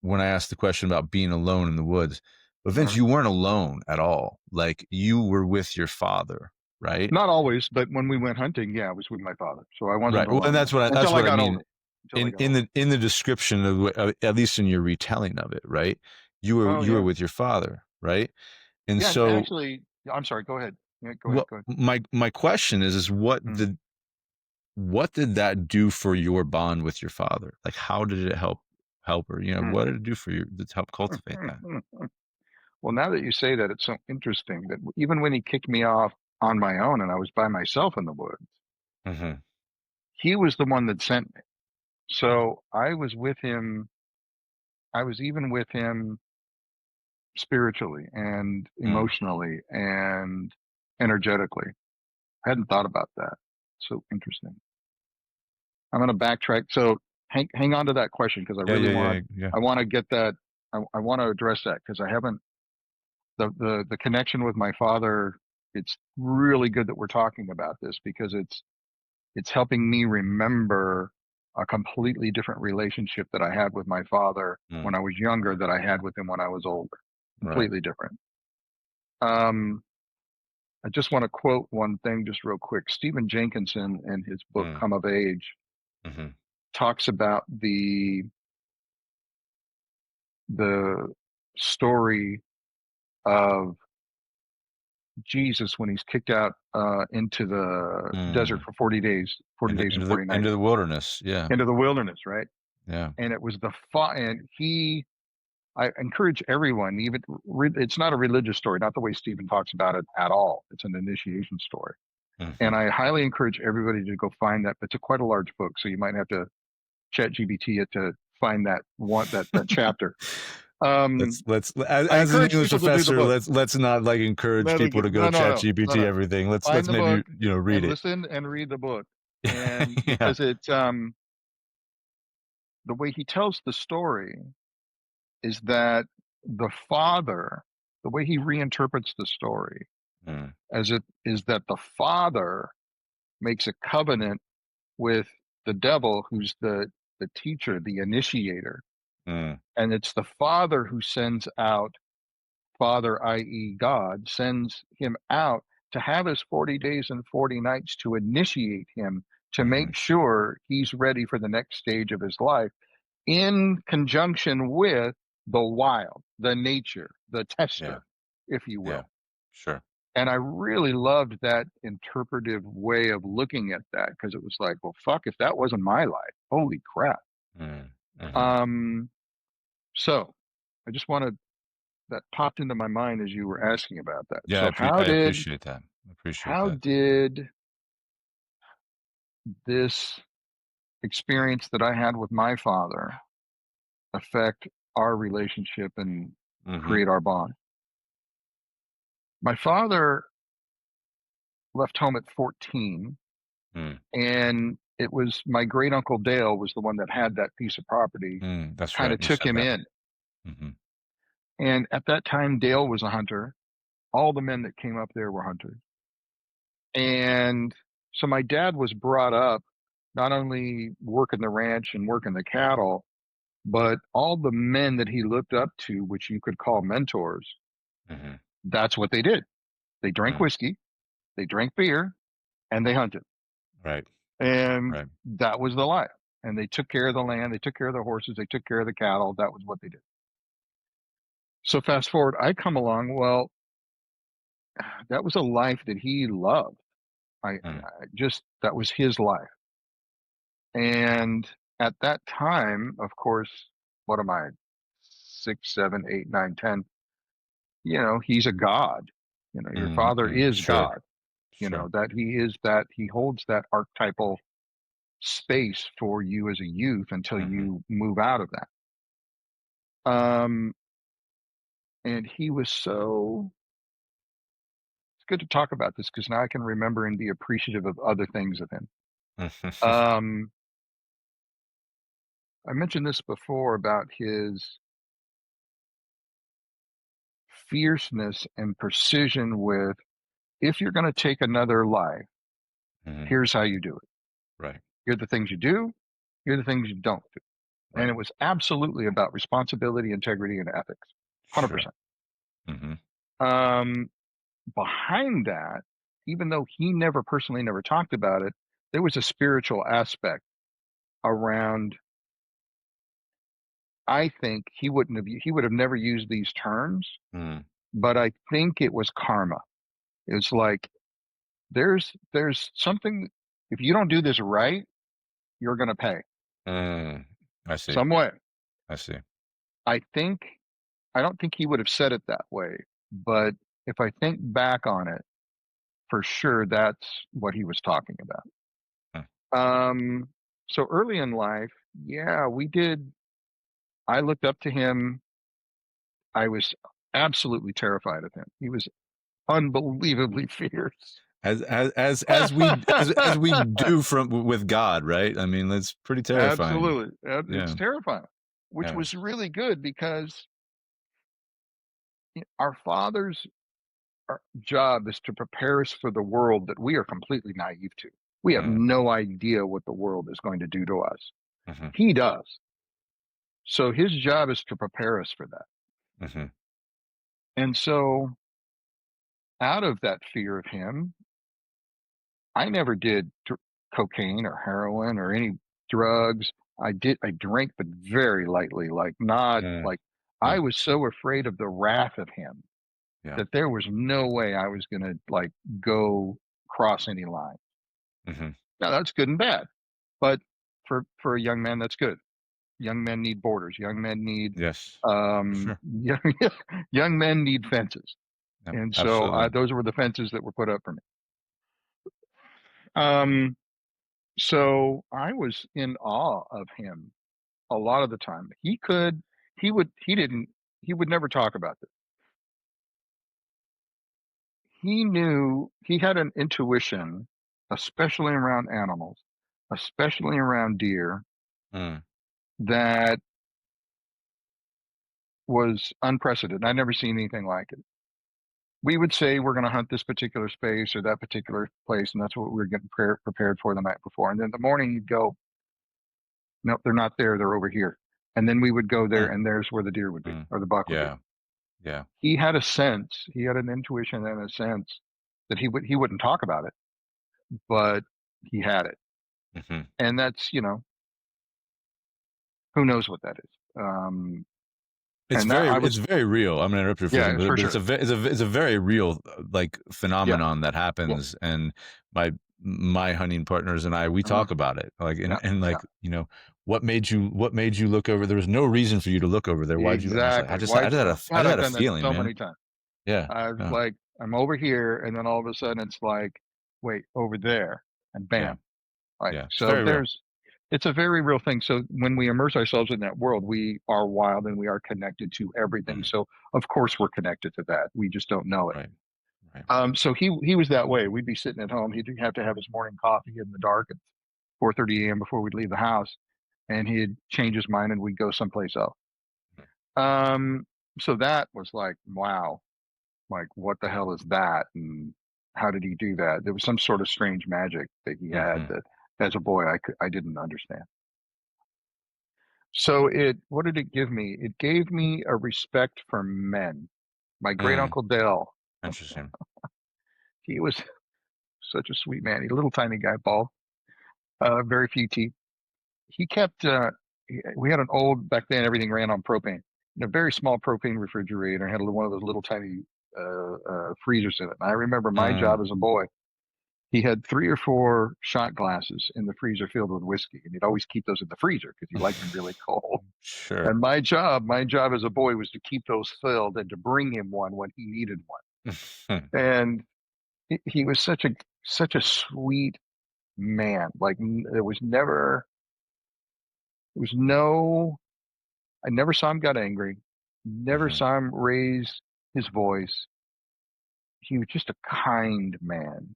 when I asked the question about being alone in the woods. But Vince, mhm. you weren't alone at all. Like you were with your father, right? Not always, but when we went hunting, yeah, I was with my father, so I wasn't Right. Well, and alone, no. that's Until I what I got mean older. Until I got older. in the description of at least in your retelling of it, right? You Oh, were yeah. with your father. right? And Yeah, and so actually, I'm sorry. Go ahead. Yeah, go ahead. what Go ahead. my question is Mm, what did that do for your bond with your father? Like, how did it help her? mm. What did it do for you to help cultivate that? Well, now that you say that, it's so interesting that even when he kicked me off on my own and I was by myself in the woods, Mhm, he was the one that sent me. So I was with him. I was even with him spiritually and mm. emotionally and energetically. I hadn't thought about that. So interesting. I'm going to backtrack. So hang on to that question because Yeah, yeah, yeah, yeah. I want to get that. I want to address that because I haven't, the connection with my father. It's really good that we're talking about this because it's helping me remember a completely different relationship that I had with my father Mm, when I was younger that I had with him when I was older. right. Completely different. Um, I just want to quote one thing just real quick. Stephen Jenkinson in his book Mm, Come of Age mhm, talks about the story of Jesus when he's kicked out into the desert mm. for 40 days, 40 days and 40 nights Into the wilderness, yeah, into the wilderness, right? yeah. And it was and I encourage everyone, even it's not a religious story, not the way Stephen talks about it at all. It's an initiation story. And Mhm. I highly encourage everybody to go find that. But it's quite a large book, so you might have to chat GBT it to find that chapter. Let's I as an encourage English people to do the professor, book. let's not, like, encourage people to go No, no, chat no, no, GPT no. everything. Let's Find the maybe, book read and it. listen and read the book. And Yeah. because the way he tells the story is that the father, the way he reinterprets the story Mm, as it is that the father makes a covenant with the devil, who's the teacher, the initiator, mm, and it's the father who sends out Father, i.e., God, sends him out to have his 40 days and 40 nights to initiate him to mhm, make sure he's ready for the next stage of his life in conjunction with the wild, the nature, the yeah, tester, if you yeah, will. sure. And I really loved that interpretive way of looking at that because it was like, well, fuck, if that wasn't my life, holy crap. Mm, mhm. Um, so I just wanted that popped into my mind as you were asking about that. Yeah, So I appreciate that. I appreciate how that. did this experience that I had with my father affect our relationship and Mhm, create our bond? My father left home at 14, mm, and it was my great uncle Dale was the one that had that piece of property, that's kind right, of you took said him that. in. Mhm, And at that time, Dale was a hunter. All the men that came up there were hunters. And so my dad was brought up not only working the ranch and working the cattle, but all the men that he looked up to, which you could call mentors, mhm, that's what they did. They drank mm, whiskey, they drank beer, and they hunted. right, And right. that was the life. And they took care of the land, they took care of the horses, they took care of the cattle. That was what they did. So fast forward, I come along. Well, that was a life that he loved. Mm, I just, that was his life. And at that time, of course, what am I, 6, 7, 8, 9, 10? He's a god. Your father is sure, God. sure. That he holds that archetypal space for you as a youth until Mhm, you move out of that. Um, and he was so, it's good to talk about this because now I can remember and be appreciative of other things of him. Um, I mentioned this before about his fierceness and precision with, if you're going to take another life, mhm, here's how you do it. right, Here are the things you do. Here are the things you don't do. And right, it was absolutely about responsibility, integrity, and ethics. sure. 100%. Mhm, Um, Behind that, even though he never personally never talked about it, there was a spiritual aspect around. I think he would have never used these terms, mm, but I think it was karma. It was like there's something, if you don't do this right, you're gonna pay Mm, I see. some way. I see. I think I don't think he would have said it that way, but if I think back on it, for sure that's what he was talking about. Mm, Um, so early in life, yeah, we did. I looked up to him. I was absolutely terrified of him. He was unbelievably fierce. as we do from with God, right? I mean, that's pretty terrifying. Absolutely. It's Yeah. terrifying, which Yeah. was really good because our Father's job is to prepare us for the world that we are completely naive to. We have Mm, no idea what the world is going to do to us. hmm. He does. So his job is to prepare us for that. Hmm. And so out of that fear of him, I never did cocaine or heroin or any drugs. I drank, but very lightly, like not Mm, like I yeah. was so afraid of the wrath of him Yeah. that there was no way I was going to like go cross any line. Hmm. Now that's good and bad, but for a young man, that's good. Young men need borders. Young men need Yes. For sure. young, young men need fences, Yep. and so Absolutely. those were the fences that were put up for me. Um, so I was in awe of him a lot of the time. He would never talk about this. He knew he had an intuition, especially around animals, especially around deer, Mm, that was unprecedented. I'd never seen anything like it. We would say we're going to hunt this particular space or that particular place, and that's what we were getting prepared for the night before. And then in the morning, you'd go, nope, they're not there. They're over here. And then we would go there, mm, and there's where the deer would be mm. or the buck would be. Yeah. Yeah. He had a sense, he had an intuition and a sense that he wouldn't talk about it, but he had it. Hmm. And that's, who knows what that is. And that I It's was, very real. I'm gonna interrupt you for a second, yeah, for but sure. it's a very real like Yeah. phenomenon that Yeah. happens, and my hunting partners and I, we Uh-huh. talk about it, like Yeah. and Yeah. like what made you look over? There was no reason for you to look over there. Why'd you? And I was like, Exactly. Why? Oh, I God, just I've had a done that feeling, so man. many times. Yeah, I was yeah, like, I'm over here, and then all of a sudden it's like, wait, over there, and yeah, bam. Like, yeah. It's so very real. it's a very real thing. So when we immerse ourselves in that world, we are wild and we are connected to everything. Mm, So of course we're connected to that. We just don't know it. right, right. So he was that way. We'd be sitting at home. He'd have to have his morning coffee in the dark at 4:30 a.m. before we'd leave the house, and he'd change his mind and we'd go someplace else. Um, so that was like, wow, like what the hell is that? And how did he do that? There was some sort of strange magic that he had Mm-hmm. that as a boy I didn't understand. So what did it give me? It gave me a respect for men. My great Mm, uncle Dale, interesting. he was such a sweet man. He's a little tiny guy, bald, very few teeth. He kept, we had an old, back then everything ran on propane, a very small propane refrigerator and had one of those little tiny freezers in it. And I remember my Mm, job as a boy, he had 3 or 4 shot glasses in the freezer filled with whiskey, and he'd always keep those in the freezer because he liked them really cold. sure. And my job as a boy was to keep those filled and to bring him one when he needed one. And he was such a sweet man. Like there was no, I never saw him get angry. Never Hmm. saw him raise his voice. He was just a kind man.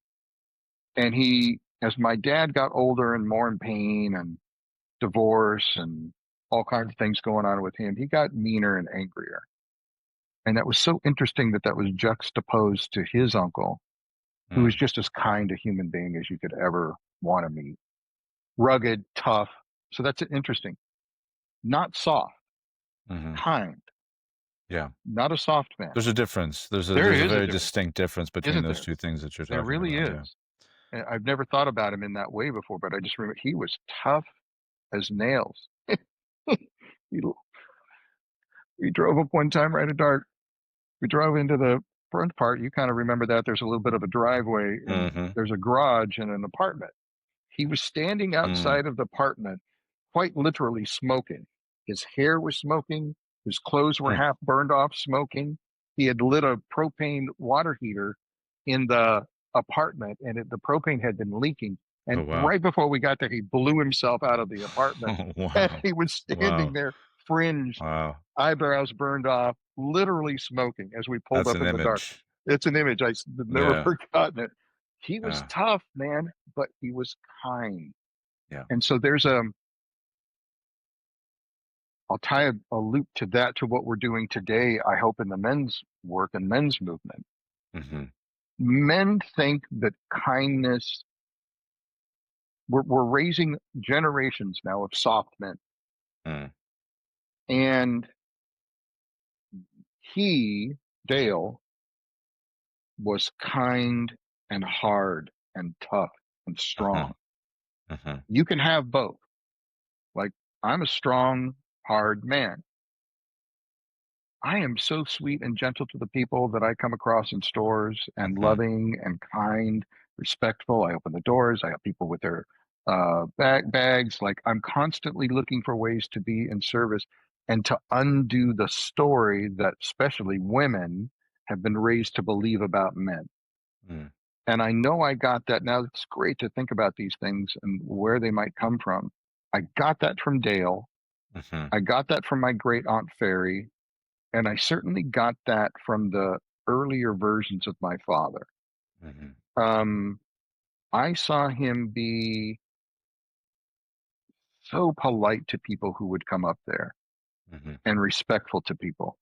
And as my dad got older and more in pain and divorce and all kinds of things going on with him, he got meaner and angrier. And that was so interesting that that was juxtaposed to his uncle, who was Mm, just as kind a human being as you could ever want to meet. Rugged, tough. So that's interesting. Not soft, hmm. kind, Yeah. not a soft man. There's a difference. There There's a is a very difference, distinct difference between isn't those there? two things that you're There talking really about. Yeah. is. And I've never thought about him in that way before, but I just remember he was tough as nails. he, we drove up one time right at dark, we drove into the front part. You kind of remember that there's a little bit of a driveway and Mhm. there's a garage and an apartment. He was standing Mm. outside of the apartment, quite literally smoking. His hair was smoking. His clothes were Hmm. half burned off, smoking. He had lit a propane water heater in the apartment, and the propane had been leaking. Oh, And wow. right before we got there, he blew himself out of the apartment. Oh, And wow. he was standing Wow. there, fringed, Wow. eyebrows burned off, literally smoking as we pulled That's up an in the dark. image. It's an image I've never Yeah. forgotten it. He was Yeah. tough, man, but he was kind. Yeah. And so I'll tie a loop to that, to what we're doing today, I hope, in the men's work and men's movement. Mhm. Men think that kindness, we're raising generations now of soft men. Mm. And he, Dale, was kind and hard and tough and Mhm. strong. Mhm. You can have both. Like, I'm a strong, hard man. I am so sweet and gentle to the people that I come across in stores, and Mhm. loving and kind, respectful. I open the doors. I have people with their bags. Like, I'm constantly looking for ways to be in service and to undo the story that especially women have been raised to believe about men. Mm. And I know I got that. Now, it's great to think about these things and where they might come from. I got that from Dale. Mhm. I got that from my great Aunt Fairy. And I certainly got that from the earlier versions of my father. Mhm. Um, I saw him be so polite to people who would come up there, Mhm. and respectful to people,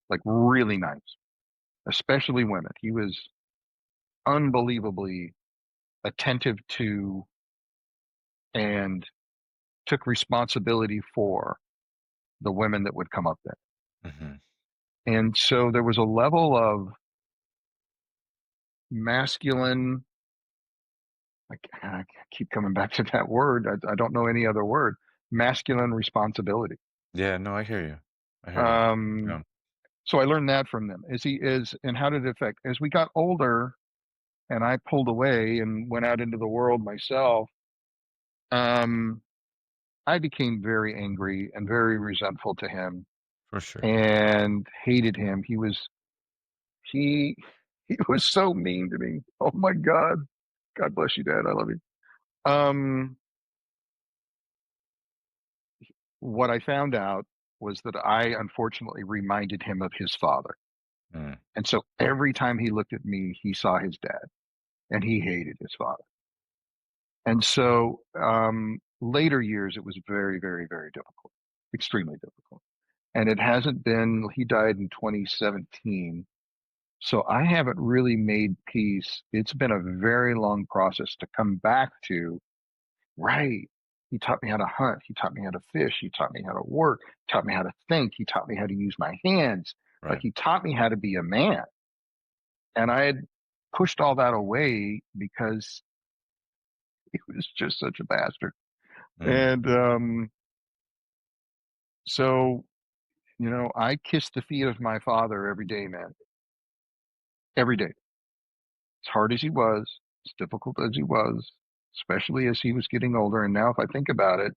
like really nice, especially women. He was unbelievably attentive to and took responsibility for the women that would come up there. Mhm. And so there was a level of masculine, I keep coming back to that word. I don't know any other word. Masculine responsibility. Yeah, no, I hear you. I hear you. Um, Yeah, so I learned that from them. As he is, and how did it affect? As we got older, and I pulled away and went out into the world myself, um, I became very angry and very resentful to him, for sure. and hated him. He he was so mean to me. Oh my God. God bless you, Dad. I love you. Um, what I found out was that I unfortunately reminded him of his father. Mm. And so every time he looked at me, he saw his dad, and he hated his father. And so later years, it was very, very, very difficult, extremely difficult. And it hasn't been, he died in 2017. So I haven't really made peace. It's been a very long process to come back to. Right. He taught me how to hunt. He taught me how to fish. He taught me how to work. He taught me how to think. He taught me how to use my hands. Like, Right. he taught me how to be a man. And I had pushed all that away because he was just such a bastard. Mm. And so, I kiss the feet of my father every day, man. Every day. As hard as he was, as difficult as he was, especially as he was getting older. And now, if I think about it,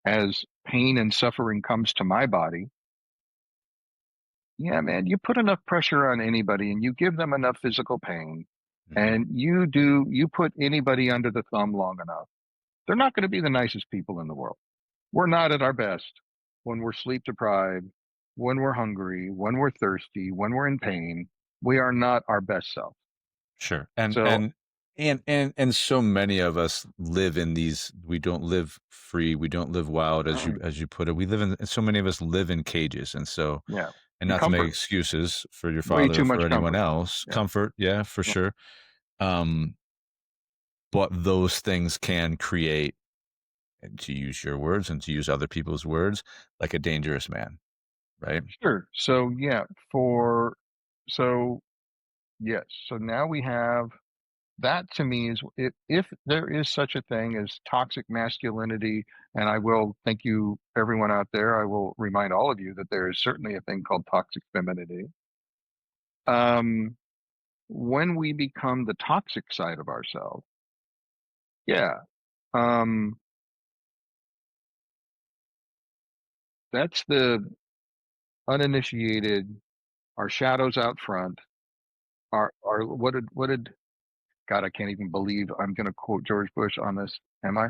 as pain and suffering comes to my body, yeah, man, you put enough pressure on anybody and you give them enough physical pain, Mhm. and you put anybody under the thumb long enough, they're not going to be the nicest people in the world. We're not at our best when we're sleep deprived, when we're hungry, when we're thirsty, when we're in pain. We are not our best self. Sure. And So, and and so many of us live in these, we don't live free, we don't live wild, as you put it. We live in, and so many of us live in cages. And so, yeah, and and not to make comfort, excuses for your way father too or for much anyone comfort. else, Yeah, comfort, yeah, for yeah, sure. Um, but those things can create, and to use your words and to use other people's words, like a dangerous man, right? sure. So, yeah, for, so, yes. So now we have that. To me, is, if there is such a thing as toxic masculinity, and I will, thank you, everyone out there, I will remind all of you that there is certainly a thing called toxic femininity. Um, when we become the toxic side of ourselves, yeah, um, that's the uninitiated, our shadows out front, our what did God, I can't even believe I'm going to quote George Bush on this. Am I?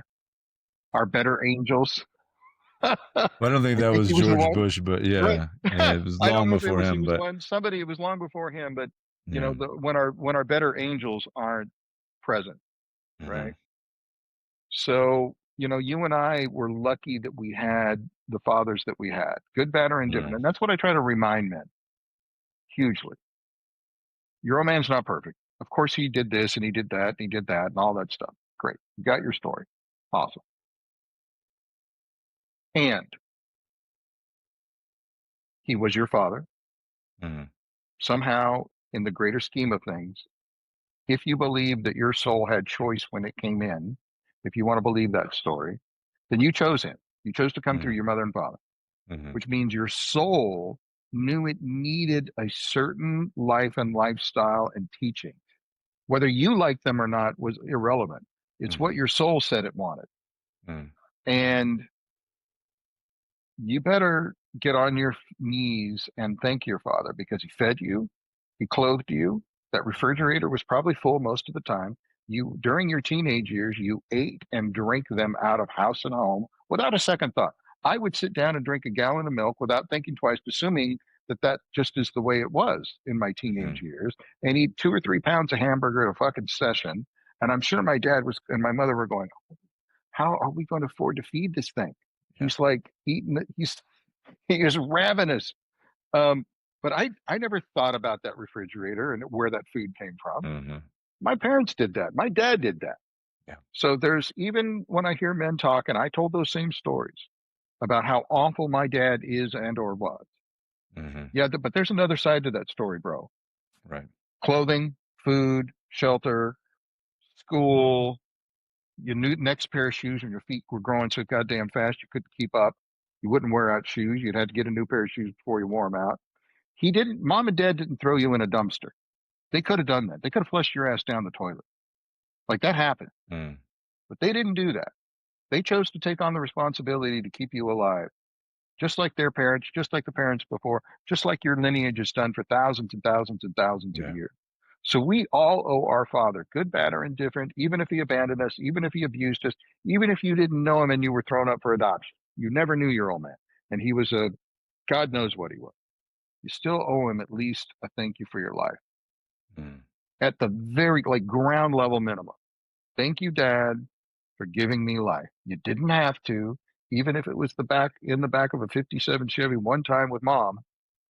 Our better angels. Well, I don't think that He was was George long, Bush, but right? yeah, it was I don't long know if it before was he him, was but one somebody. It was long before him, but yeah. when our better angels aren't present, right? Hmm. So you and I were lucky that we had the fathers that we had, good, bad, or indifferent, Mm, and that's what I try to remind men hugely. Your old man's not perfect. Of course, he did this and he did that and he did that and all that stuff. Great, you got your story, awesome. And he was your father mm, somehow in the greater scheme of things. If you believe that your soul had choice when it came in, if you want to believe that story, then you chose him. You chose to come through mm, your mother and father, mm, which means your soul knew it needed a certain life and lifestyle and teaching. Whether you liked them or not was irrelevant. It's what mm, your soul said it wanted. mm, And you better get on your knees and thank your father because he fed you, he clothed you. That refrigerator was probably full most of the time. You, during your teenage years, you ate and drank them out of house and home without a second thought. I would sit down and drink a gallon of milk without thinking twice, assuming that that just is the way it was in my teenage mm, years, and eat 2 or 3 pounds of hamburger at a fucking session. And I'm sure my dad was and my mother were going, how are we going to afford to feed this thing? yeah. He's like eating it. He is ravenous. Um, but I never thought about that refrigerator and where that food came from. Hmm. My parents did that. My dad did that. Yeah. So there's even when I hear men talk, and I told those same stories about how awful my dad is and or was. Hmm. Yeah, but there's another side to that story, bro. Right. Clothing, food, shelter, school, your new next pair of shoes when your feet were growing so goddamn fast you couldn't keep up. You wouldn't wear out shoes. You'd had to get a new pair of shoes before you wore them out. He didn't, mom and dad didn't throw you in a dumpster. They could have done that. They could have flushed your ass down the toilet. Like that happened. Mm, But they didn't do that. They chose to take on the responsibility to keep you alive, just like their parents, just like the parents before, just like your lineage has done for thousands and thousands and thousands of yeah. years. So we all owe our father, good, bad, or indifferent, even if he abandoned us, even if he abused us, even if you didn't know him and you were thrown up for adoption. You never knew your old man. And he was a, God knows what he was. You still owe him at least a thank you for your life. Mm, At the very like ground level minimum. Thank you, Dad, for giving me life. You didn't have to, even if it was the back of a 57 Chevy one time with mom.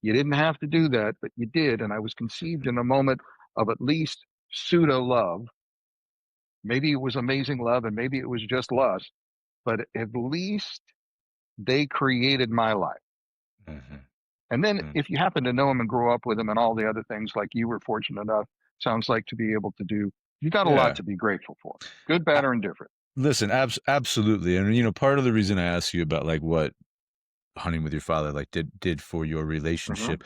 You didn't have to do that, but you did. And I was conceived in a moment of at least pseudo love. Maybe it was amazing love and maybe it was just lust, but at least they created my life. mhm, And then mm. if you happen to know him and grow up with him and all the other things like you were fortunate enough, sounds like to be able to do, you got a lot Yeah. to be grateful for. Good, bad, or indifferent. Listen, absolutely, and part of the reason I asked you about like what hunting with your father like did for your Hmm. relationship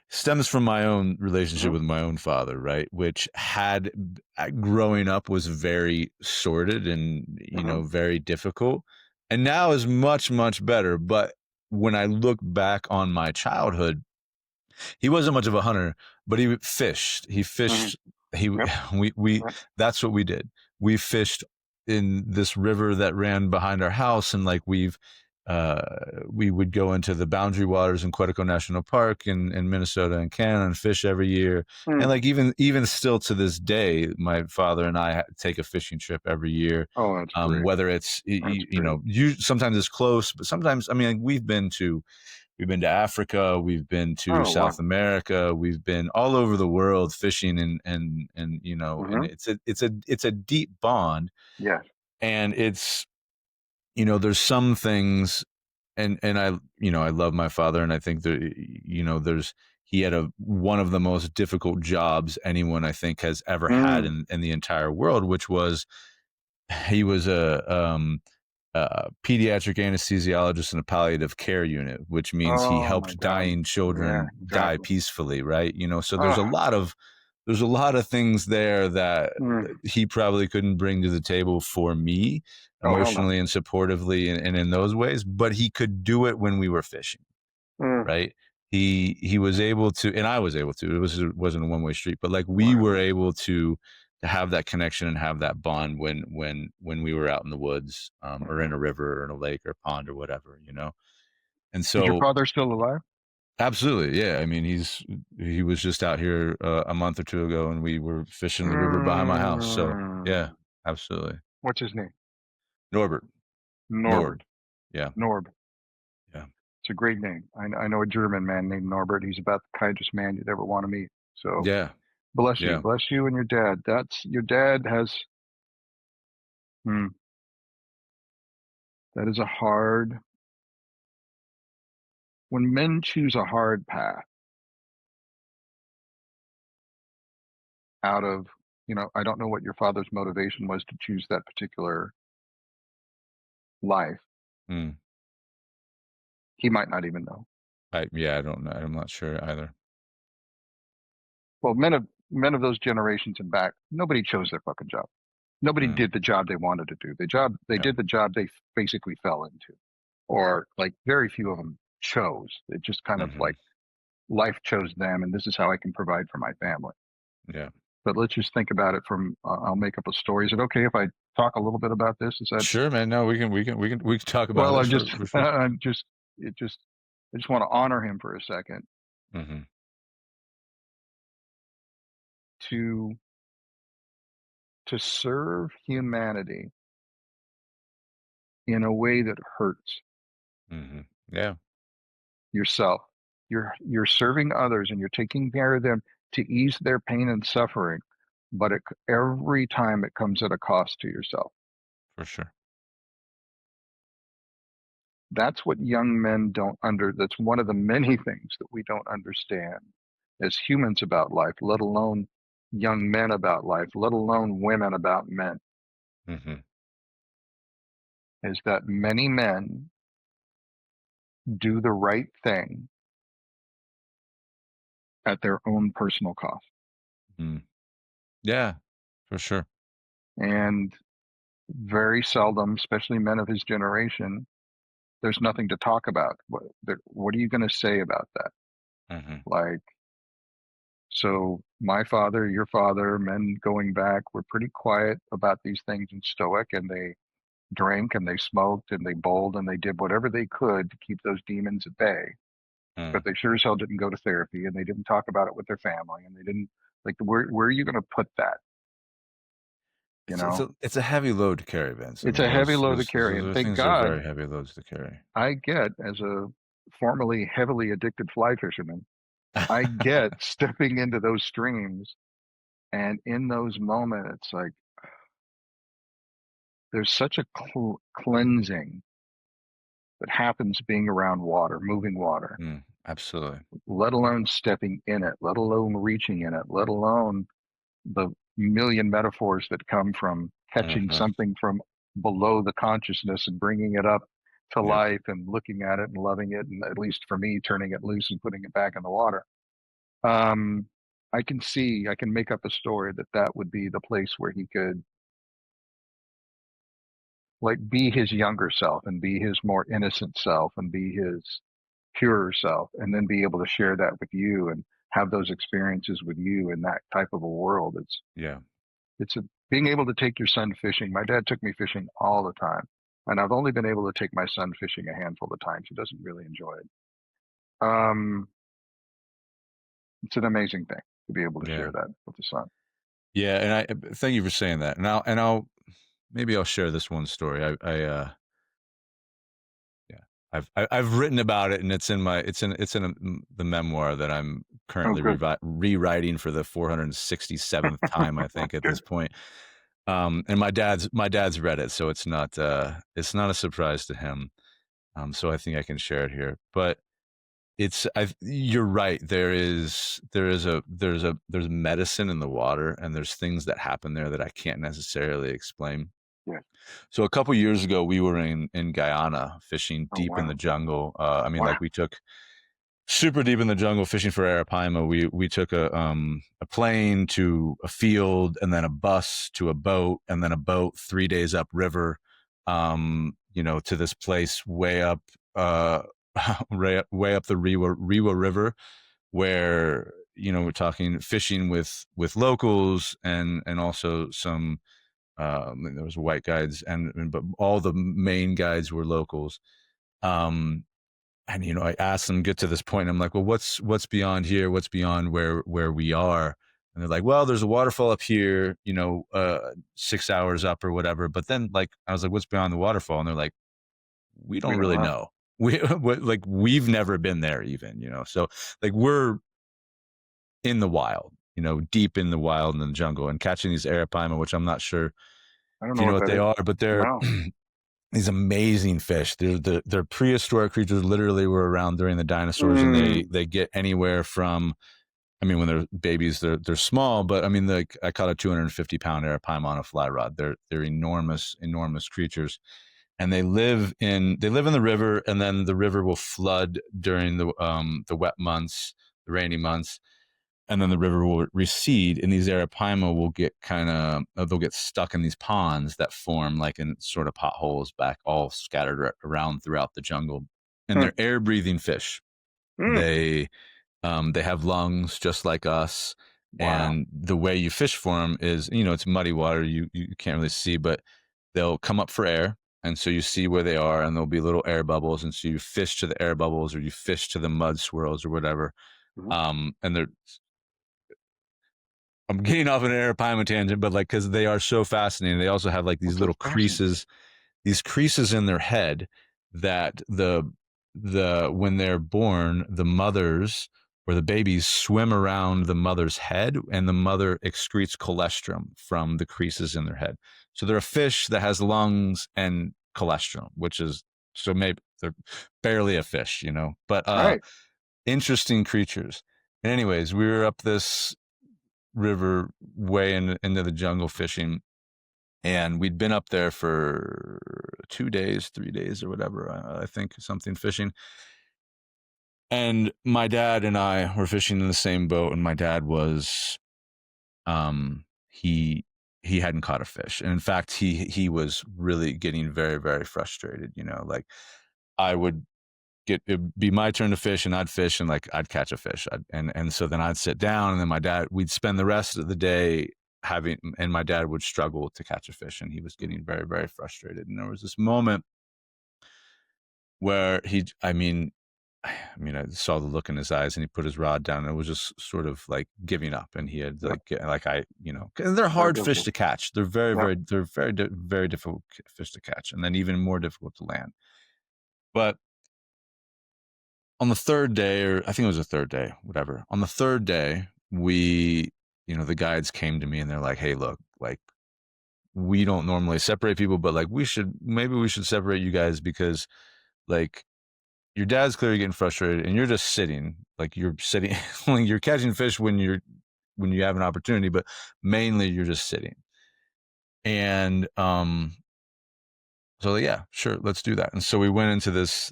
stems from my own relationship Hmm. with my own father, right? Which had growing up was very sordid and Hmm. very difficult, and now is much better. But when I look back on my childhood, he wasn't much of a hunter, but he fished. He Hmm. fished. He Yep. we Yep. that's what we did. We fished in this river that ran behind our house, and like uh, we would go into the boundary waters in Quetico National Park in Minnesota and Canada and fish every year. And Hmm. like even still to this day, my father and I take a fishing trip every year. Oh, that's great. Whether it's That's great. sometimes it's close, but sometimes I mean we've been to Africa, we've been to Oh, South wow. America, we've been all over the world fishing and and Hmm. it's a deep bond, Yes. and it's there's some things, and I I love my father, and I think that there's he had one of the most difficult jobs anyone I think has ever had Mm. in the entire world, which was he was a pediatric anesthesiologist in a palliative care unit, which means he Oh my helped God. dying Yeah, children die exactly. peacefully, right? You know, so Oh, there's a lot of things there that mm. he probably couldn't bring to the table for me Oh, hell no. emotionally and supportively and in those ways, but he could do it when we were fishing, Mm. right? He was able to, and I was able to. It wasn't a one way street, but like we Right, were right. able to have that connection and have that bond when we were out in the woods, or in a river or in a lake or pond or whatever, you know. And Is your so, father still alive? absolutely, yeah. I mean, he was just out here a month or two ago, and we were fishing the river behind my house. So yeah, Mm. absolutely. What's his name? Norbert, Norb, Norbert. yeah, Norb. yeah, It's a great name. I know a German man named Norbert. He's about the kindest man you'd ever want to meet. So yeah, bless you. yeah. Bless you and your dad. That's your dad has, hmm, that is a hard, when men choose a hard path out of, I don't know what your father's motivation was to choose that particular life. Mm. He might not even know. Yeah, I don't know. I'm not sure either. Well, men of those generations and back, nobody chose their fucking job. Nobody Mm. did the job they wanted to do. They Yeah. did the job they basically fell into, or like very few of them chose. It just kind of Hmm. like life chose them, and this is how I can provide for my family. Yeah. But let's just think about it from. I'll make up a story. Is it okay if I talk a little bit about this? Is that Sure, man. No, we can talk about well? it I'm just, for sure. I'm just, it just, I just want to honor him for a second Hmm. to serve humanity in a way that hurts Hmm. Yeah, yourself. You're serving others and you're taking care of them to ease their pain and suffering, but every time it comes at a cost to yourself. for sure. That's what young men don't that's one of the many things that we don't understand as humans about life, let alone young men about life, let alone women about men, Hmm. is that many men do the right thing at their own personal cost. Mm. Yeah, for sure. And very seldom, especially men of his generation, there's nothing to talk about. What are you going to say about that? Hmm. Like, so my father, your father, men going back were pretty quiet about these things and stoic, and they drank and they smoked and they bowled and they did whatever they could to keep those demons at bay. But Mm. they sure as hell didn't go to therapy and they didn't talk about it with their family and they didn't like where are you going to put that? You know, It's a heavy load to carry, Vince. I it's mean, a heavy load to carry, and those thank things are God very heavy loads to carry. I get as a formerly heavily addicted fly fisherman, I get stepping into those streams and in those moments, it's like there's such a cleansing that happens being around water, moving water, Mm, absolutely. let alone stepping in it, let alone reaching in it, let alone the million metaphors that come from catching Hmm. something from below the consciousness and bringing it up to Yep. life and looking at it and loving it. And at least for me, turning it loose and putting it back in the water. Um, I can make up a story that that would be the place where he could like be his younger self and be his more innocent self and be his purer self and then be able to share that with you and have those experiences with you in that type of a world. Yeah. It's a, being able to take your son fishing. My dad took me fishing all the time, and I've only been able to take my son fishing a handful of times. He doesn't really enjoy it. Um, it's an amazing thing to be able to Yeah. share that with the son. Yeah. And thank you for saying that. And I'll maybe I'll share this one story. Yeah, I've written about it, and it's in the memoir that I'm Oh, currently good. rewriting for the 467th time, I think, at Good. this point. And my dad's read it, so it's not a surprise to him. So I think I can share it here. But you're right. There's medicine in the water, and there's things that happen there that I can't necessarily explain. Yes. So a couple years ago, we were in Guyana fishing Oh, deep in the wow. jungle. I mean, Wow. like we took super deep in the jungle fishing for arapaima. We took a plane to a field, and then a bus to a boat, and then a boat 3 days upriver. To this place way up, uh, way up the Rewa River, where we're talking fishing with locals and also some there was white guides and but all the main guides were locals. um and I asked them, get to this point, and I'm like, well, what's beyond here, what's beyond where we are? And they're like, well, there's a waterfall up here, 6 hours up or whatever. But then, like, I was like, what's beyond the waterfall? And they're like, we We don't don't really know. know. Like, we've never been there even, so like we're in the wild, deep in the wild in the jungle, and catching these arapaima, which I'm not sure I don't if know you know what what that they is. are, but they're No. these amazing fish. They're prehistoric creatures. Literally, were around during the dinosaurs, and Mm. they get anywhere from. I mean, when they're babies, they're small, but I mean, like I caught a 250-pound arapaima on a fly rod. They're enormous creatures, and they live in the river, and then the river will flood during the wet months, the rainy months, and then the river will recede, and these arapaima will get they'll get stuck in these ponds that form like in sort of potholes back all scattered around throughout the jungle. And Hmm. they're air breathing fish. Mm. They have lungs just like us. Wow. And the way you fish for them is, it's muddy water, you can't really see, but they'll come up for air, and so you see where they are, and there'll be little air bubbles, and so you fish to the air bubbles, or you fish to the mud swirls or whatever. Mhm. And they're I'm getting off an arapaima tangent, but like, because they are so fascinating. They also have like That's these so little fascinating. creases in their head that the when they're born, the mothers or the babies swim around the mother's head, and the mother excretes colostrum from the creases in their head. So they're a fish that has lungs and colostrum, which is, so maybe they're barely a fish, but Right. interesting creatures. And anyways, we were up this river way into the jungle fishing, and we'd been up there for 2 days, 3 days or whatever, I think, something fishing. And my dad and I were fishing in the same boat, and my dad was he hadn't caught a fish, and in fact he was really getting very, very frustrated. Like, I would it'd be my turn to fish, and I'd fish, and like I'd catch a fish, and so then I'd sit down, and then we'd spend the rest of the day and my dad would struggle to catch a fish, and he was getting very, very frustrated. And there was this moment where I saw the look in his eyes, and he put his rod down, and it was just sort of like giving up. And he had Yep. like and they're Very hard fish difficult. to catch. They're very, Yep. very, very difficult fish to catch, and then even more difficult to land. But on the third day, or I think it was the third day, whatever. On the third day, the guides came to me, and they're like, "Hey, look, like, we don't normally separate people, but like maybe we should separate you guys, because like your dad's clearly getting frustrated, and you're just sitting, like you're sitting, like you're catching fish when you have an opportunity, but mainly you're just sitting." And so, yeah, sure, let's do that. And so we went into this.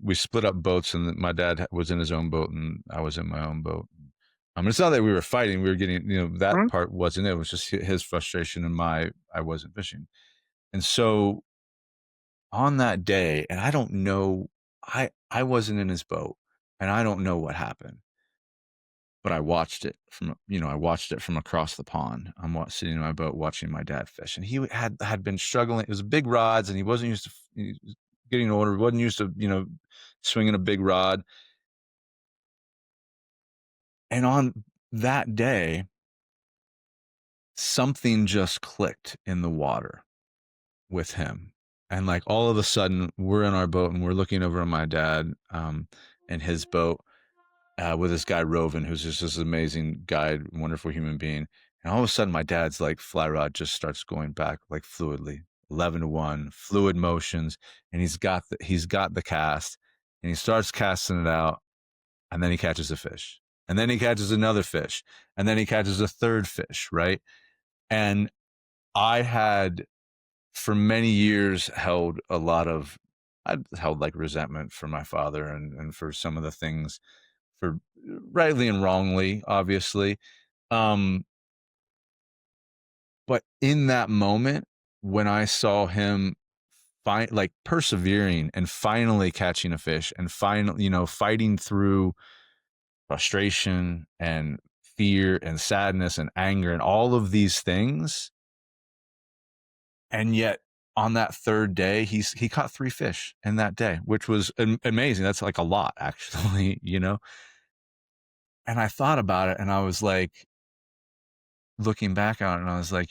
We split up boats, and my dad was in his own boat, and I was in my own boat. It's not that we were fighting. We were getting, that Mhm. part wasn't it. It was just his frustration, and I wasn't fishing. And so on that day, and I don't know, I wasn't in his boat, and I don't know what happened, but I watched it from across the pond. I'm sitting in my boat watching my dad fish, and he had been struggling. It was big rods, and he wasn't used to he was getting older. Wasn't used to swinging a big rod. And on that day, something just clicked in the water with him, and like all of a sudden, we're in our boat, and we're looking over at my dad, in his boat, with this guy Roven, who's just this amazing guide, wonderful human being. And all of a sudden, my dad's like fly rod just starts going back like fluidly, 11-1, fluid motions, and he's got the cast, and he starts casting it out, and then he catches a fish, and then he catches another fish, and then he catches a third fish, right? And I had for many years held a lot of, I held like resentment for my father and for some of the things, for rightly and wrongly, obviously. Um, but in that moment, when I saw him like persevering and finally catching a fish and finally, fighting through frustration and fear and sadness and anger and all of these things, and yet on that third day he caught 3 fish in that day, which was amazing. That's like a lot, actually. And I thought about it, and I was like, looking back on it, and I was like,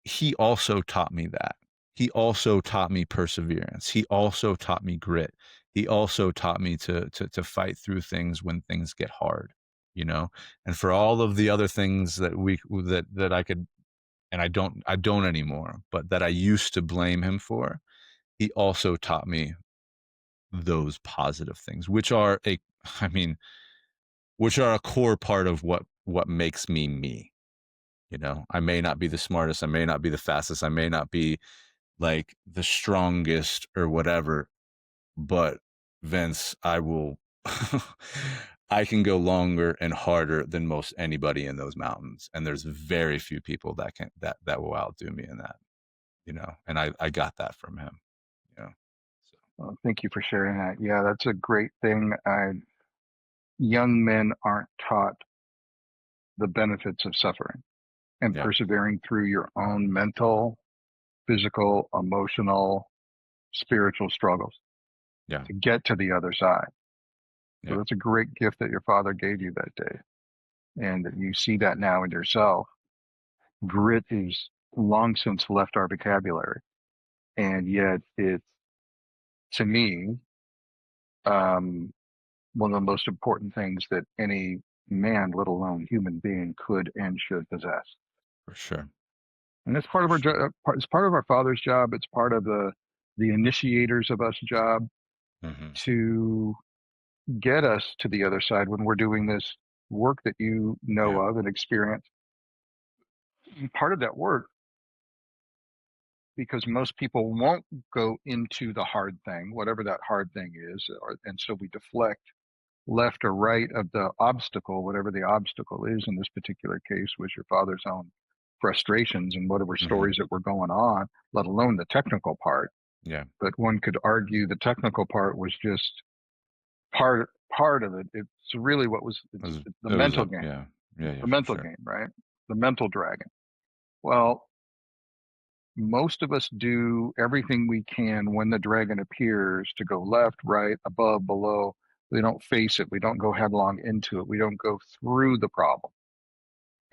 he also taught me that. He also taught me perseverance. He also taught me grit. He also taught me to fight through things when things get hard, you know. And for all of the other things that I could, and I don't anymore, but that I used to blame him for, he also taught me those positive things, which are I mean, which are a core part of what makes me me. I may not be the smartest, I may not be the fastest, I may not be like the strongest or whatever, but Vince, I will I can go longer and harder than most anybody in those mountains. And there's very few people that will outdo me in that, and I got that from him, you know. So Well, thank you for sharing that. Yeah, that's a great thing. Young men aren't taught the benefits of suffering and yeah, persevering through your own mental, physical, emotional, spiritual struggles yeah, to get to the other side. So yeah, that's a great gift that your father gave you that day. And that you see that now in yourself. Grit is long since left our vocabulary. And yet it's, to me, um, one of the most important things that any man, let alone human being, could and should possess. for sure. And it's part For of our sure. it's part of our father's job. It's part of the initiators of us job Hmm. to get us to the other side when we're doing this work that you know Yeah. of and experience. And part of that work, because most people won't go into the hard thing, whatever that hard thing is, and so we deflect left or right of the obstacle, whatever the obstacle is. In this particular case, was your father's own frustrations and whatever Hmm. stories that were going on, let alone the technical part. Yeah. But one could argue the technical part was just part of it. It's really what was it's the It was mental a, game, yeah, yeah, yeah, the for mental sure. game, right? The mental dragon. Well, most of us do everything we can when the dragon appears to go left, right, above, below. We don't face it. We don't go headlong into it. We don't go through the problem.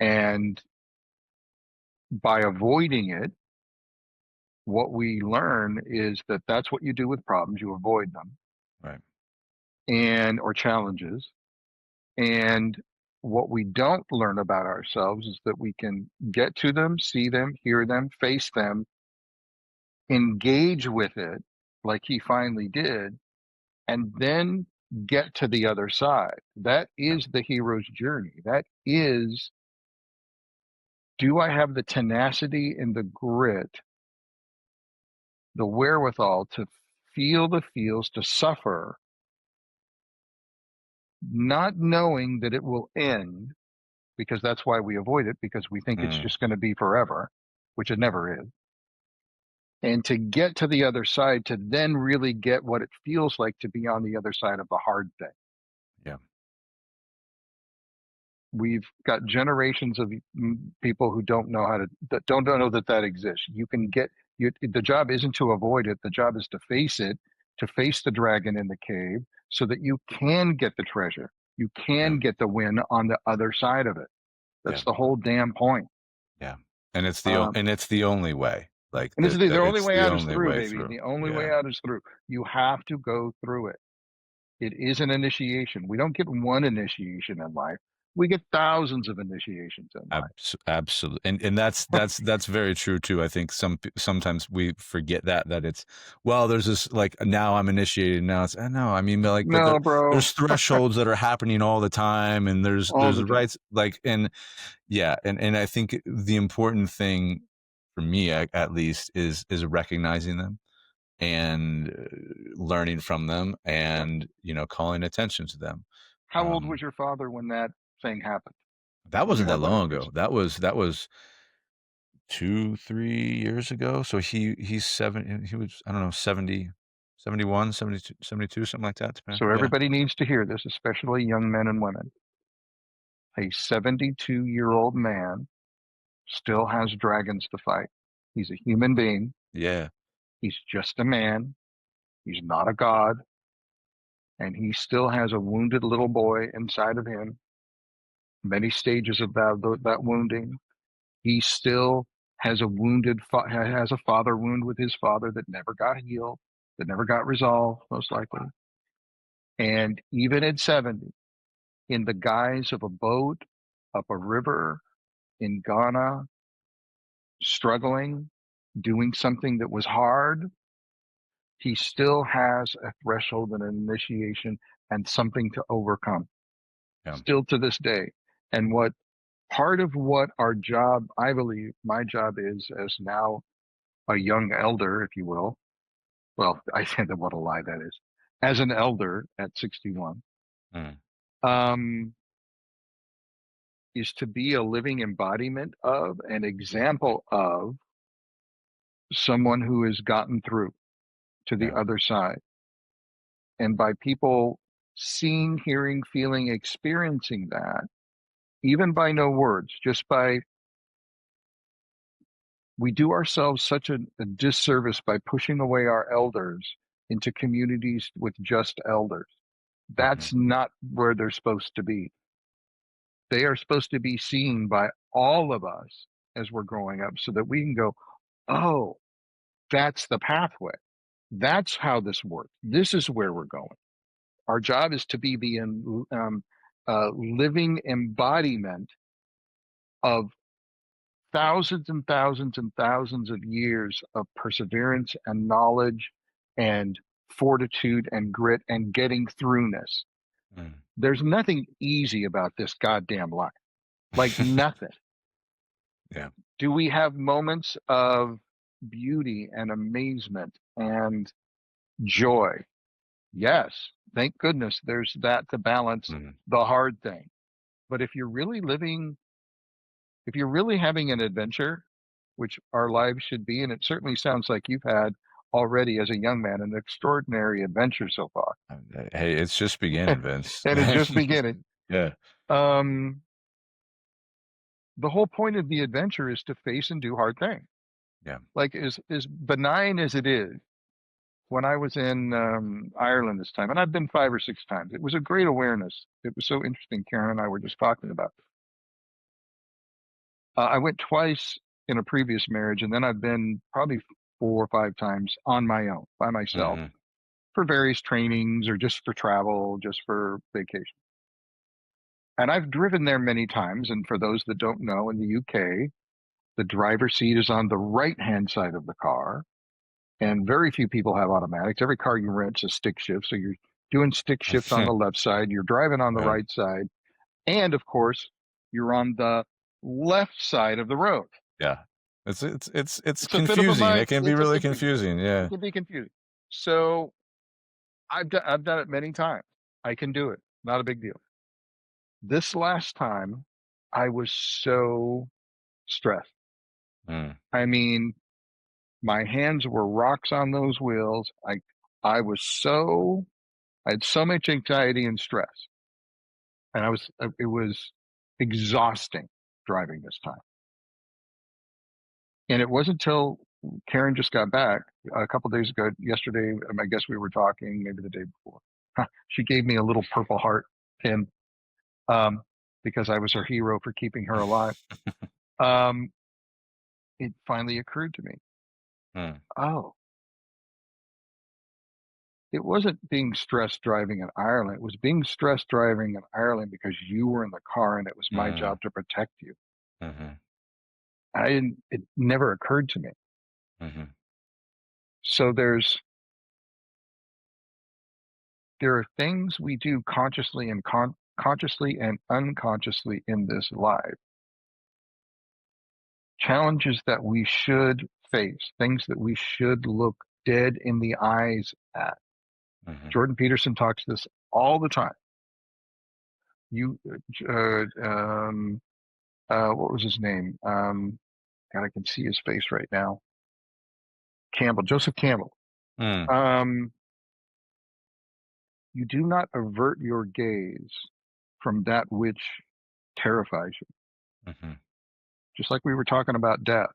And by avoiding it, what we learn is that that's what you do with problems. You avoid them Right. and or challenges. And what we don't learn about ourselves is that we can get to them, see them, hear them, face them, engage with it like he finally did, and then get to the other side. That Yeah. is the hero's journey. That is, do I have the tenacity and the grit, the wherewithal to feel the feels, to suffer, not knowing that it will end, because that's why we avoid it, because we think it's Mm, just going to be forever, which it never is. And to get to the other side, to then really get what it feels like to be on the other side of the hard thing. yeah. We've got generations of people who don't know how to, that don't know that that exists. You can get, the job isn't to avoid it. The job is to face it, to face the dragon in the cave so that you can get the treasure. You Yeah. can get the win on the other side of it. Yeah. That's the whole damn point. Yeah. And Um, it's the only way. Like and this is the only it's way the out is only through, way baby. through. The only way Yeah. out is through. You have to go through it. It is an initiation. We don't get one initiation in life. We get thousands of initiations in life. Absolutely. And that's very true too. I think sometimes we forget that it's, well, there's this, like, now I'm initiated, now it's, no, I mean, like, but No, bro, there's thresholds that are happening all the time, and all there's the time. rights, like, and yeah, and I think the important thing for me at least, is recognizing them and learning from them Yep. and, calling attention to them. How old was Um, your father when that thing happened? that When you wasn't that had that long experience? ago. That was 2, 3 years ago. So he's seven. He was, I don't know, 70, 71, 72, 72, something like that. So Yeah. everybody needs to hear this, especially young men and women. A 72-year-old man still has dragons to fight. He's a human being. Yeah. He's just a man. He's not a god. And he still has a wounded little boy inside of him, many stages of that wounding. He still has has a father wound with his father that never got healed, that never got resolved, most likely. And even at 70, in the guise of a boat up a river in Ghana, struggling, doing something that was hard, he still has a threshold and an initiation and something to overcome, Yeah. still to this day. And what part of what our job, I believe, my job is as now a young elder, if you will. Well, I said that what a lie that is. As an elder at 61, Mm, um, is to be a living embodiment of, an example of someone who has gotten through to the yeah. other side. And by people seeing, hearing, feeling, experiencing that, even by no words, just by, we do ourselves such a disservice by pushing away our elders into communities with just elders. Hmm. That's not where they're supposed to be. They are supposed to be seen by all of us as we're growing up so that we can go, oh, that's the pathway. That's how this works. This is where we're going. Our job is to be the living embodiment of thousands and thousands and thousands of years of perseverance and knowledge and fortitude and grit and getting throughness. Mm. There's nothing easy about this goddamn life, like nothing. Yeah. Do we have moments of beauty and amazement and joy? Yes. Thank goodness there's that to balance Mhm. the hard thing. But if you're really having an adventure, which our lives should be, and it certainly sounds like you've had already as a young man, an extraordinary adventure so far, Hey, it's just beginning, Vince. and it's just beginning. Yeah. Um, the whole point of the adventure is to face and do hard things. Yeah. Like as benign as it is, when I was in Ireland this time, and I've been 5 or 6 times, it was a great awareness. It was so interesting. Karen and I were just talking about it. I went twice in a previous marriage, and then I've been probably 4 or 5 times on my own, by myself, Mhm. for various trainings or just for travel, just for vacation. And I've driven there many times. And for those that don't know, in the UK, the driver's seat is on the right hand side of the car. And very few people have automatics. Every car you rent is a stick shift. So you're doing stick shift on the left side, you're driving on the Yeah. right side. And of course, you're on the left side of the road. Yeah. It's It's a bit of a confusing. It mind. can be It's a really confusing. confusing. It Yeah. can be confusing. So I've done it many times. I can do it. Not a big deal. This last time, I was so stressed. Mm. I mean, my hands were rocks on those wheels. I was so I had so much anxiety and stress, and it was exhausting driving this time. And it wasn't until Karen just got back a couple days ago, yesterday. I guess we were talking maybe the day before. She gave me a little purple heart pin, um, because I was her hero for keeping her alive. Um, it finally occurred to me, Mm. oh, it wasn't being stressed driving in Ireland. It was being stressed driving in Ireland because you were in the car and it was my Mm. job to protect you. Mhm. It never occurred to me. Mhm. So there are things we do consciously and consciously and unconsciously in this life challenges that we should face, things that we should look dead in the eyes at. Hmm. Jordan Peterson talks this all the time. You, what was his name? God, I can see his face right now. Campbell, Joseph Campbell. Mm. Um, you do not avert your gaze from that which terrifies you. Hmm. Just like we were talking about death.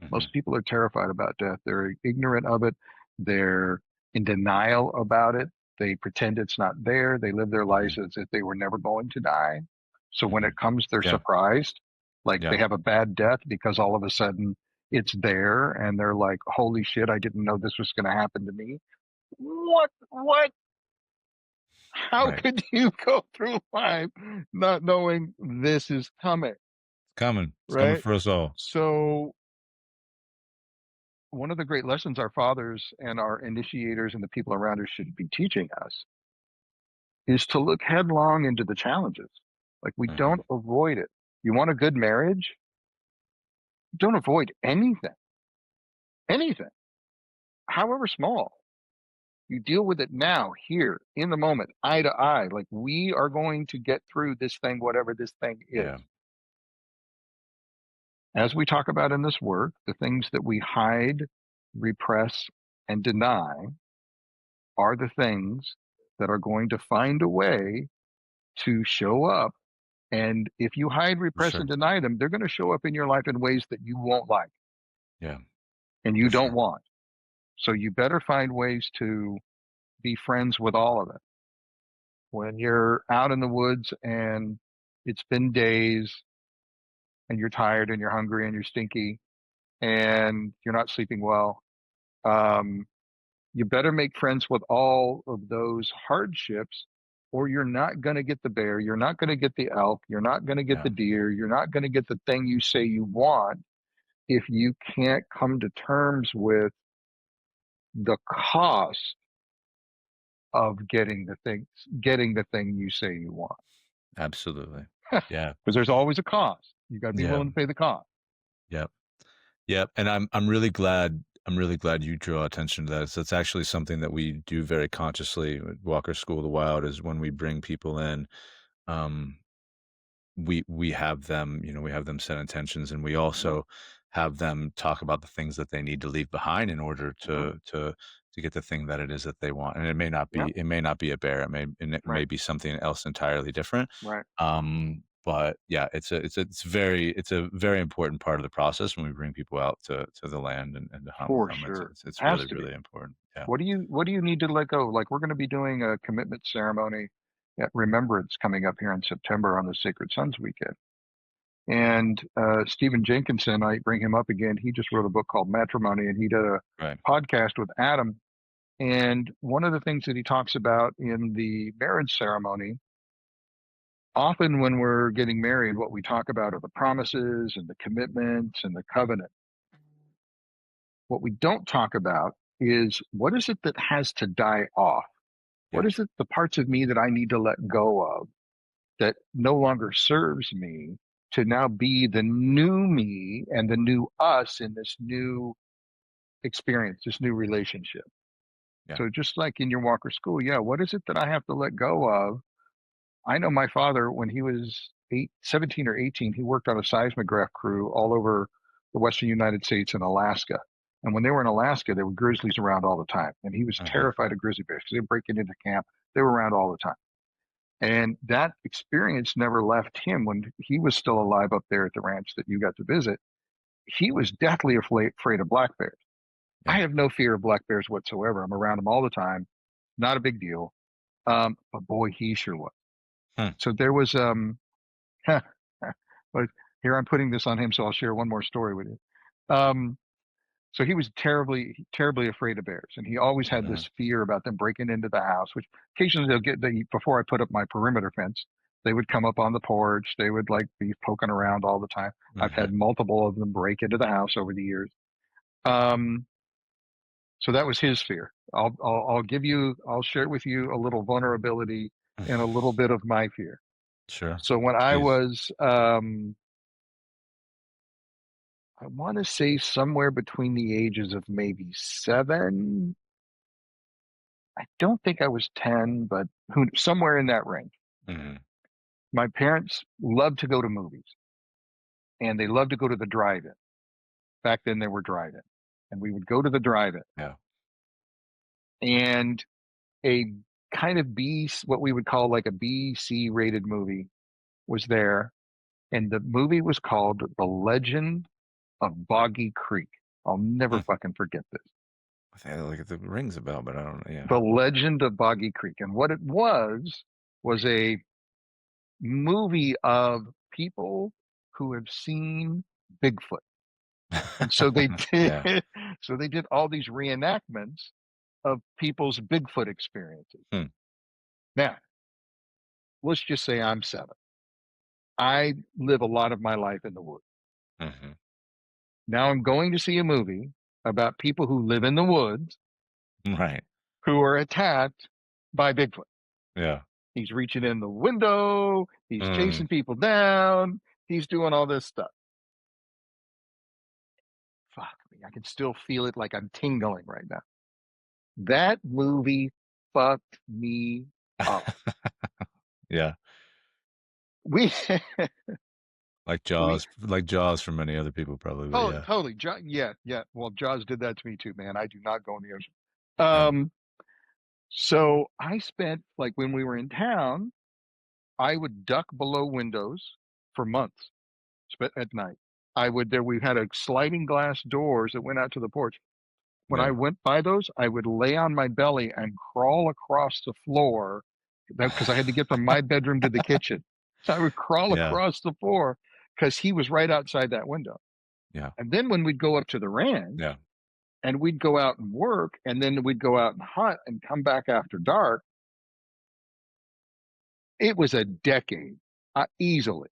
Hmm. Most people are terrified about death. They're ignorant of it. They're in denial about it. They pretend it's not there. They live their lives Hmm. as if they were never going to die. So when Hmm. it comes, they're Yeah. surprised. Like Yeah. they have a bad death because all of a sudden it's there and they're like, holy shit, I didn't know this was going to happen to me. What? What? How Right. could you go through life not knowing this is coming? Coming. It's coming Right. for us all. So one of the great lessons our fathers and our initiators and the people around us should be teaching us is to look headlong into the challenges. Like we don't Hmm. avoid it. You want a good marriage? Don't avoid anything, anything, however small. You deal with it now, here, in the moment, eye to eye. Like we are going to get through this thing, whatever this thing is. Yeah. As we talk about in this work, the things that we hide, repress, and deny are the things that are going to find a way to show up. And if you hide, For repress, and sure. deny them, they're going to show up in your life in ways that you won't like Yeah. and you For don't sure. want. So you better find ways to be friends with all of it. When you're out in the woods and it's been days and you're tired and you're hungry and you're stinky and you're not sleeping well, um, you better make friends with all of those hardships, or you're not going to get the bear, you're not going to get the elk, you're not going to get Yeah. the deer, you're not going to get the thing you say you want if you can't come to terms with the cost of getting the thing you say you want. Absolutely. Yeah. Because there's always a cost. You got to be Yeah. willing to pay the cost. Yep. Yep. And I'm really glad you draw attention to that. So it's actually something that we do very consciously at Walker School of the Wild is when we bring people in, um, we have them, we have them set intentions, and we Yep. also have them talk about the things that they need to leave behind in order Hmm. to get the thing that it is that they want. And Yep. it may not be a bear. It may Right. be something else entirely different. Right. But yeah, it's a very important part of the process when we bring people out to the land and to hunt with For them. It's sure. it's it's Has really, to be. really important. Yeah. What do you need to let go? Like we're going to be doing a commitment ceremony at Remembrance coming up here in September on the Sacred Sons weekend. And Stephen Jenkinson, I bring him up again. He just wrote a book called Matrimony, and he did a Right. podcast with Adam. And one of the things that he talks about in the marriage ceremony, often when we're getting married, what we talk about are the promises and the commitments and the covenant. What we don't talk about is what is it that has to die off? What Yeah. is it, the parts of me that I need to let go of that no longer serves me to now be the new me and the new us in this new experience, this new relationship? Yeah. So just like in your Walker School, yeah, what is it that I have to let go of? I know my father, when he was 17 or 18, he worked on a seismograph crew all over the Western United States and Alaska. And when they were in Alaska, there were grizzlies around all the time. And he was Hmm. terrified of grizzly bears because they were breaking into camp. They were around all the time. And that experience never left him when he was still alive up there at the ranch that you got to visit. He was deathly afraid of black bears. I Yeah. have no fear of black bears whatsoever. I'm around them all the time. Not a big deal. But boy, he sure was. Hmm. So there was, but here I'm putting this on him, so I'll share one more story with you. Um, so he was terribly, terribly afraid of bears, and he always had Hmm. this fear about them breaking into the house. Which occasionally before I put up my perimeter fence, they would come up on the porch. They would like be poking around all the time. I've Hmm. had multiple of them break into the house over the years. Um, so that was his fear. I'll share with you a little vulnerability and a little bit of my fear. Sure. So when I Please. was, I want to say somewhere between the ages of maybe 7. I don't think I was 10, but somewhere in that range. Hmm. My parents loved to go to movies and they loved to go to the drive-in. Back then there were drive-in. And we would go to the drive-in Yeah. and a kind of what we would call like a B, C rated movie was there. And the movie was called The Legend of Boggy Creek. I'll never Hmm. fucking forget this. I think like the rings a bell, but I don't know. Yeah. The Legend of Boggy Creek. And what it was a movie of people who have seen Bigfoot. And so they did, Yeah. so they did all these reenactments of people's Bigfoot experiences. Hmm. Now, let's just say I'm 7. I live a lot of my life in the woods. Hmm. Now I'm going to see a movie about people who live in the woods Right. who are attacked by Bigfoot. Yeah. He's reaching in the window, he's Mm. chasing people down, he's doing all this stuff. Fuck me, I can still feel it like I'm tingling right now. That movie fucked me up. Yeah. We we Like Jaws for many other people probably, but totally yeah. totally yeah, yeah. Well, Jaws did that to me too, man. I do not go in the ocean. Yeah. So I spent like when we were in town, I would duck below windows for months at night. We had a sliding glass doors that went out to the porch. When I Yeah. went by those, I would lay on my belly and crawl across the floor because I had to get from my bedroom to the kitchen. So I would crawl Yeah. across the floor because he was right outside that window. Yeah. And then when we'd go up to the ranch Yeah. and we'd go out and work and then we'd go out and hunt and come back after dark, it was a decade, easily.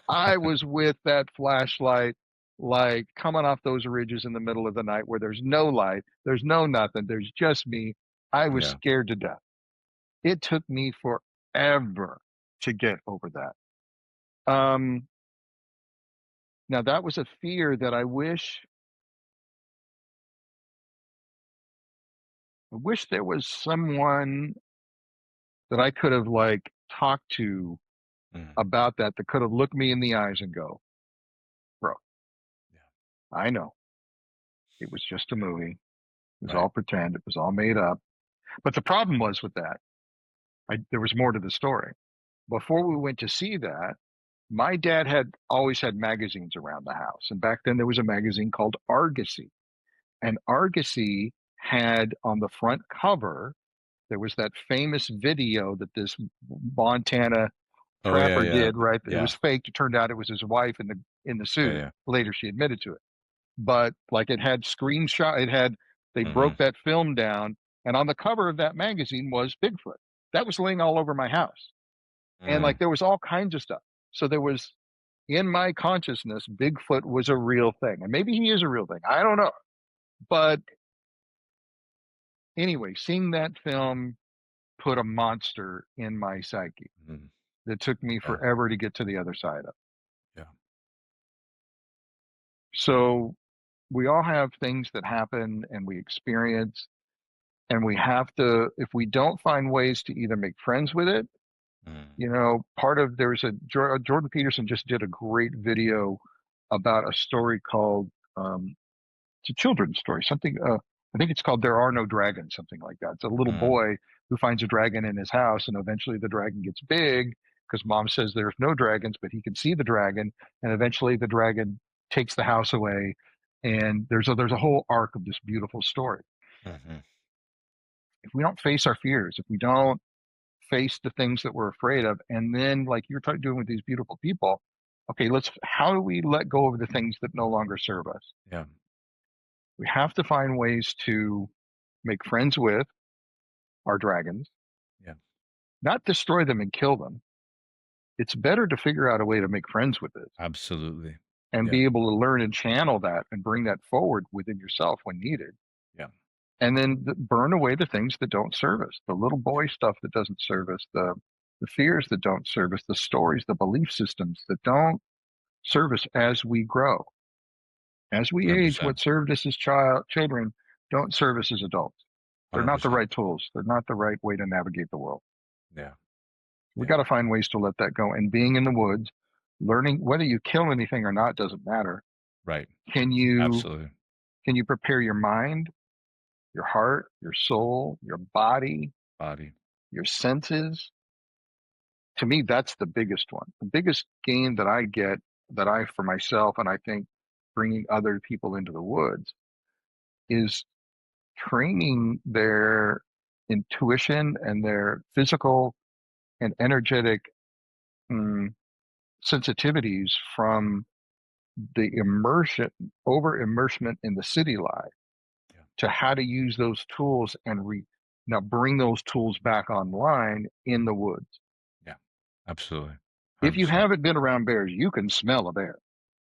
I was with that flashlight, like coming off those ridges in the middle of the night where there's no light, there's no nothing, there's just me. I was Yeah. scared to death. It took me forever to get over that. Now that was a fear that I wish there was someone that I could have like talked to Mm. about that could have looked me in the eyes and go, bro, Yeah. I know it was just a movie. It was Right. all pretend. It was all made up. But the problem was with that, there was more to the story. Before we went to see that, my dad had always had magazines around the house. And back then there was a magazine called Argosy. And Argosy had on the front cover, there was that famous video that this Montana Oh yeah, trapper yeah. did, right? It was Yeah. fake. It turned out it was his wife in the Yeah, suit. yeah. Later she admitted to it. But like it had screenshot, they Hmm. broke that film down, and on the cover of that magazine was Bigfoot. That was laying all over my house. And like Mm. there was all kinds of stuff. So there was in my consciousness, Bigfoot was a real thing. And maybe he is a real thing. I don't know. But anyway, seeing that film put a monster in my psyche Mm. that took me Yeah. forever to get to the other side of. Yeah. So we all have things that happen and we experience, and we have to, if we don't find ways to either make friends with it, Mm. part of there's a Jordan Peterson just did a great video about a story called it's a children's story, something I think it's called There Are No Dragons, something like that. It's a little Mm. boy who finds a dragon in his house, and eventually the dragon gets big because mom says there's no dragons, but he can see the dragon, and eventually the dragon takes the house away, and there's a whole arc of this beautiful story. Hmm. If we don't face our fears, if we don't face the things that we're afraid of, and then like you're doing with these beautiful people, okay, how do we let go of the things that no longer serve us? Yeah. We have to find ways to make friends with our dragons, Yeah. not destroy them and kill them. It's better to figure out a way to make friends with it Absolutely. and Yeah. be able to learn and channel that and bring that forward within yourself when needed. Yeah. And then burn away the things that don't serve us, the little boy stuff that doesn't serve us, the fears that don't serve us, the stories, the belief systems that don't serve us as we grow. As we age, 100%. what served us as children don't serve us as adults. They're not the 100%. right tools. They're not the right way to navigate the world. Yeah. We Yeah. got to find ways to let that go. And being in the woods, learning whether you kill anything or not doesn't matter. Right. Can you Absolutely. can you prepare your mind, your heart, your soul, your body, Body. your senses? To me, that's the biggest one. The biggest gain that I get, that I for myself, and I think bringing other people into the woods, is training their intuition and their physical and energetic mm, sensitivities from the over immersion in the city life, Yeah. to how to use those tools and now bring those tools back online in the woods. Yeah. Absolutely. If you 100%. haven't been around bears, you can smell a bear.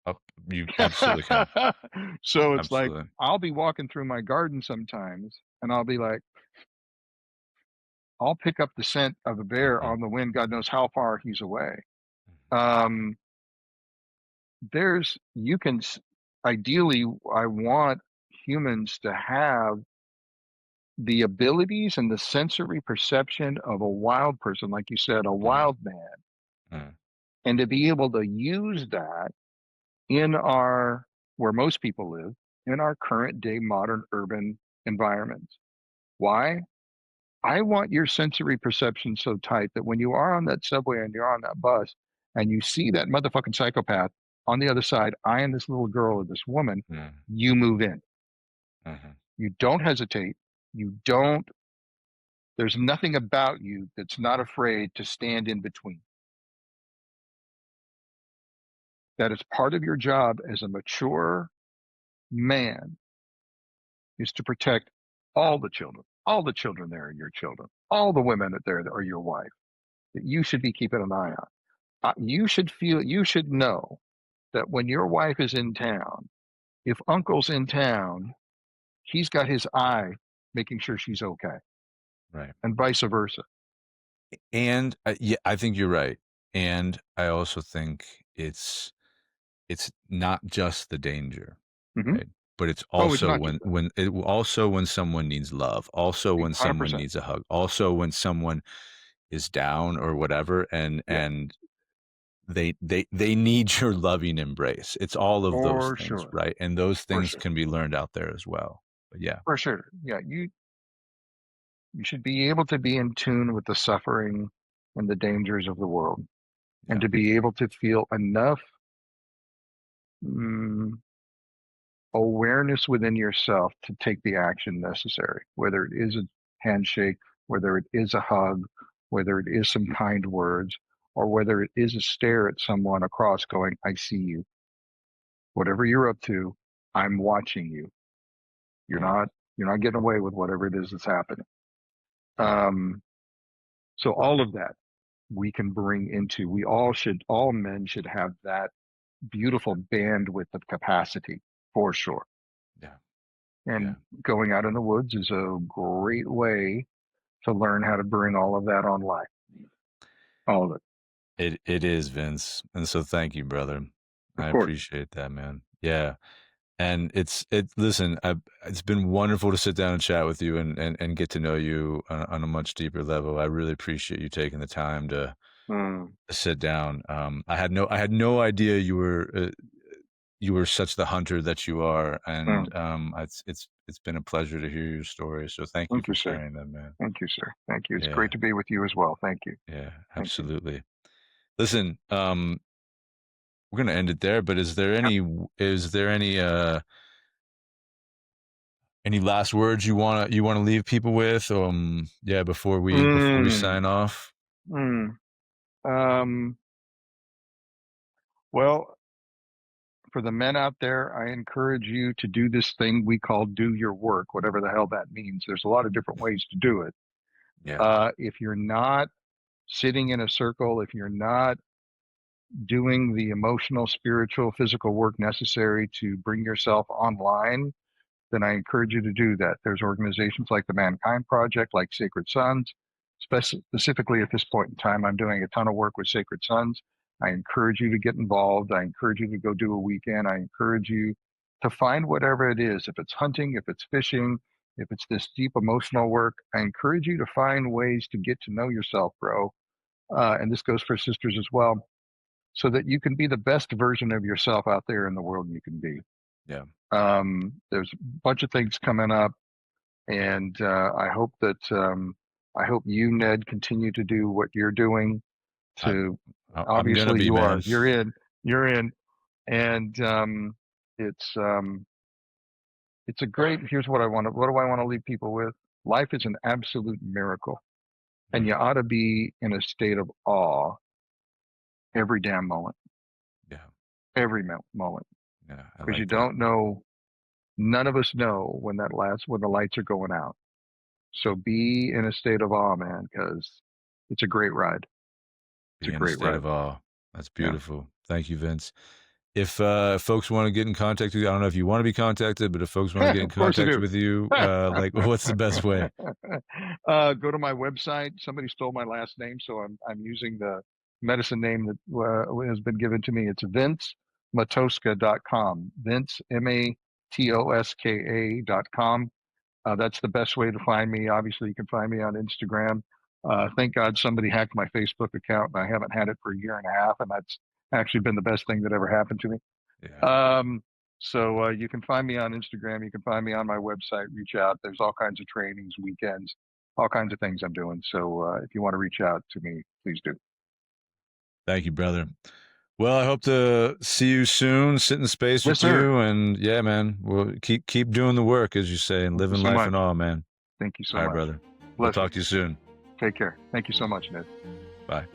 Up, you absolutely can. So it's like, Absolutely. I'll be walking through my garden sometimes and I'll be like, I'll pick up the scent of a bear Hmm. on the wind, God knows how far he's away. Hmm. Um, there's, you can, ideally, I want humans to have the abilities and the sensory perception of a wild person, like you said, a Hmm. wild man, Hmm. and to be able to use that in our, where most people live, in our current day modern urban environments. Why? I want your sensory perception so tight that when you are on that subway and you're on that bus and you see that motherfucking psychopath on the other side eyeing this little girl or this woman, Hmm. you move in. Hmm. You don't hesitate. You don't, there's nothing about you that's not afraid to stand in between. That is part of your job as a mature man, is to protect all the children. All the children there are your children. All the women that there are your wife, that you should be keeping an eye on. You should feel, you should know that when your wife is in town, if uncle's in town, he's got his eye making sure she's okay, Right. and vice versa. And yeah, I think you're right. And I also think it's it's not just the danger, Hmm. right? But it's Oh, it's also not just that. when someone needs love, also when someone 100%. needs a hug, also when someone is down or whatever, Yeah, and they need your loving embrace. It's all of those for things, sure. right? And those For things sure. can be learned out there as well. But yeah, For sure. Yeah, you should be able to be in tune with the suffering and the dangers of the world, and yeah, to be able to feel enough mm, awareness within yourself to take the action necessary, whether it is a handshake, whether it is a hug, whether it is some kind words, or whether it is a stare at someone across going, I see you. Whatever you're up to, I'm watching you. You're mm, not, you're not getting away with whatever it is that's happening. yeah, Um, so all of that we can bring into, all men should have that beautiful bandwidth of capacity, for sure. yeah, yeah. And going out in the woods is a great way to learn how to bring all of that online. All of it. It is, Vince. And so thank you, brother. Of I course. appreciate that, man. Yeah. And listen, it's been wonderful to sit down and chat with you and get to know you on a much deeper level. I really appreciate you taking the time Mm, to sit down. I had no idea you were such the hunter that you are, and mm. it's been a pleasure to hear your story. So thank you Thank for you, sir. sharing that, man. Thank you, sir. Thank you. It's great Yeah, to be with you as well. Thank you. yeah, Thank you. absolutely. Listen, we're gonna end it there, but Yep. is there any last words you wanna leave people with? Yeah, before we Mm, sign off. mm. Um, well, for the men out there, I encourage you to do this thing we call do your work, whatever the hell that means. There's a lot of different ways to do it. Yeah, If you're not sitting in a circle, if you're not doing the emotional, spiritual, physical work necessary to bring yourself online, then I encourage you to do that. There's organizations like the Mankind Project, like Sacred Sons. Specifically at this point in time, I'm doing a ton of work with Sacred Sons. I encourage you to get involved. I encourage you to go do a weekend. I encourage you to find whatever it is. If it's hunting, if it's fishing, if it's this deep emotional work, I encourage you to find ways to get to know yourself, bro. And this goes for sisters as well, so that you can be the best version of yourself out there in the world you can be. Yeah. There's a bunch of things coming up, and I hope you, Ned, continue to do what you're doing. I, To I'm gonna obviously be, you are, man. you're in, and it's it's a great. Here's what I want to. What do I want to leave people with? Life is an absolute miracle, and Yeah. you ought to be in a state of awe every damn moment, Yeah. every moment, Yeah. I because you like that. don't know. None of us know when the lights are going out. So be in a state of awe, man, because it's a great ride. It's Be a in a great state ride. of awe. That's Yeah, beautiful. Thank you, Vince. If folks want to get in contact with you, I don't know if you want to be contacted, but if folks want to get in of course I contact do. with you, like, what's the best way? Go to my website. Somebody stole my last name, so I'm using the medicine name that has been given to me. It's vincematoska.com. Vince Matoska.com. That's the best way to find me. Obviously, you can find me on Instagram. Thank God somebody hacked my Facebook account, and I haven't had it for a year and a half, and that's actually been the best thing that ever happened to me. Yeah. So you can find me on Instagram. You can find me on my website. Reach out. There's all kinds of trainings, weekends, all kinds of things I'm doing. So if you want to reach out to me, please do. Thank you, brother. Well, I hope to see you soon, sit in space Yes, with sir. you, and yeah, man, we'll keep doing the work, as you say, and Thank you living so life in much. awe, man. Thank you so All right, much. brother. We'll talk to you Blessings. soon. Take care. Thank you so much, Ned. Bye.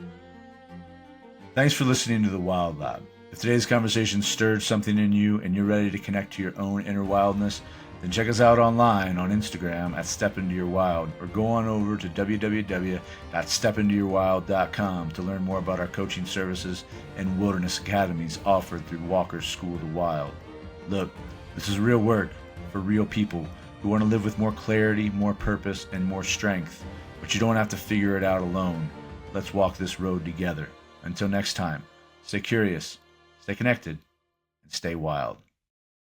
Thanks for listening to The Wild Lab. If today's conversation stirred something in you and you're ready to connect to your own inner wildness, then check us out online on Instagram at Step Into Your Wild, or go on over to www.stepintoyourwild.com to learn more about our coaching services and wilderness academies offered through Walker's School of the Wild. Look, this is real work for real people who want to live with more clarity, more purpose, and more strength, but you don't have to figure it out alone. Let's walk this road together. Until next time, stay curious, stay connected, and stay wild.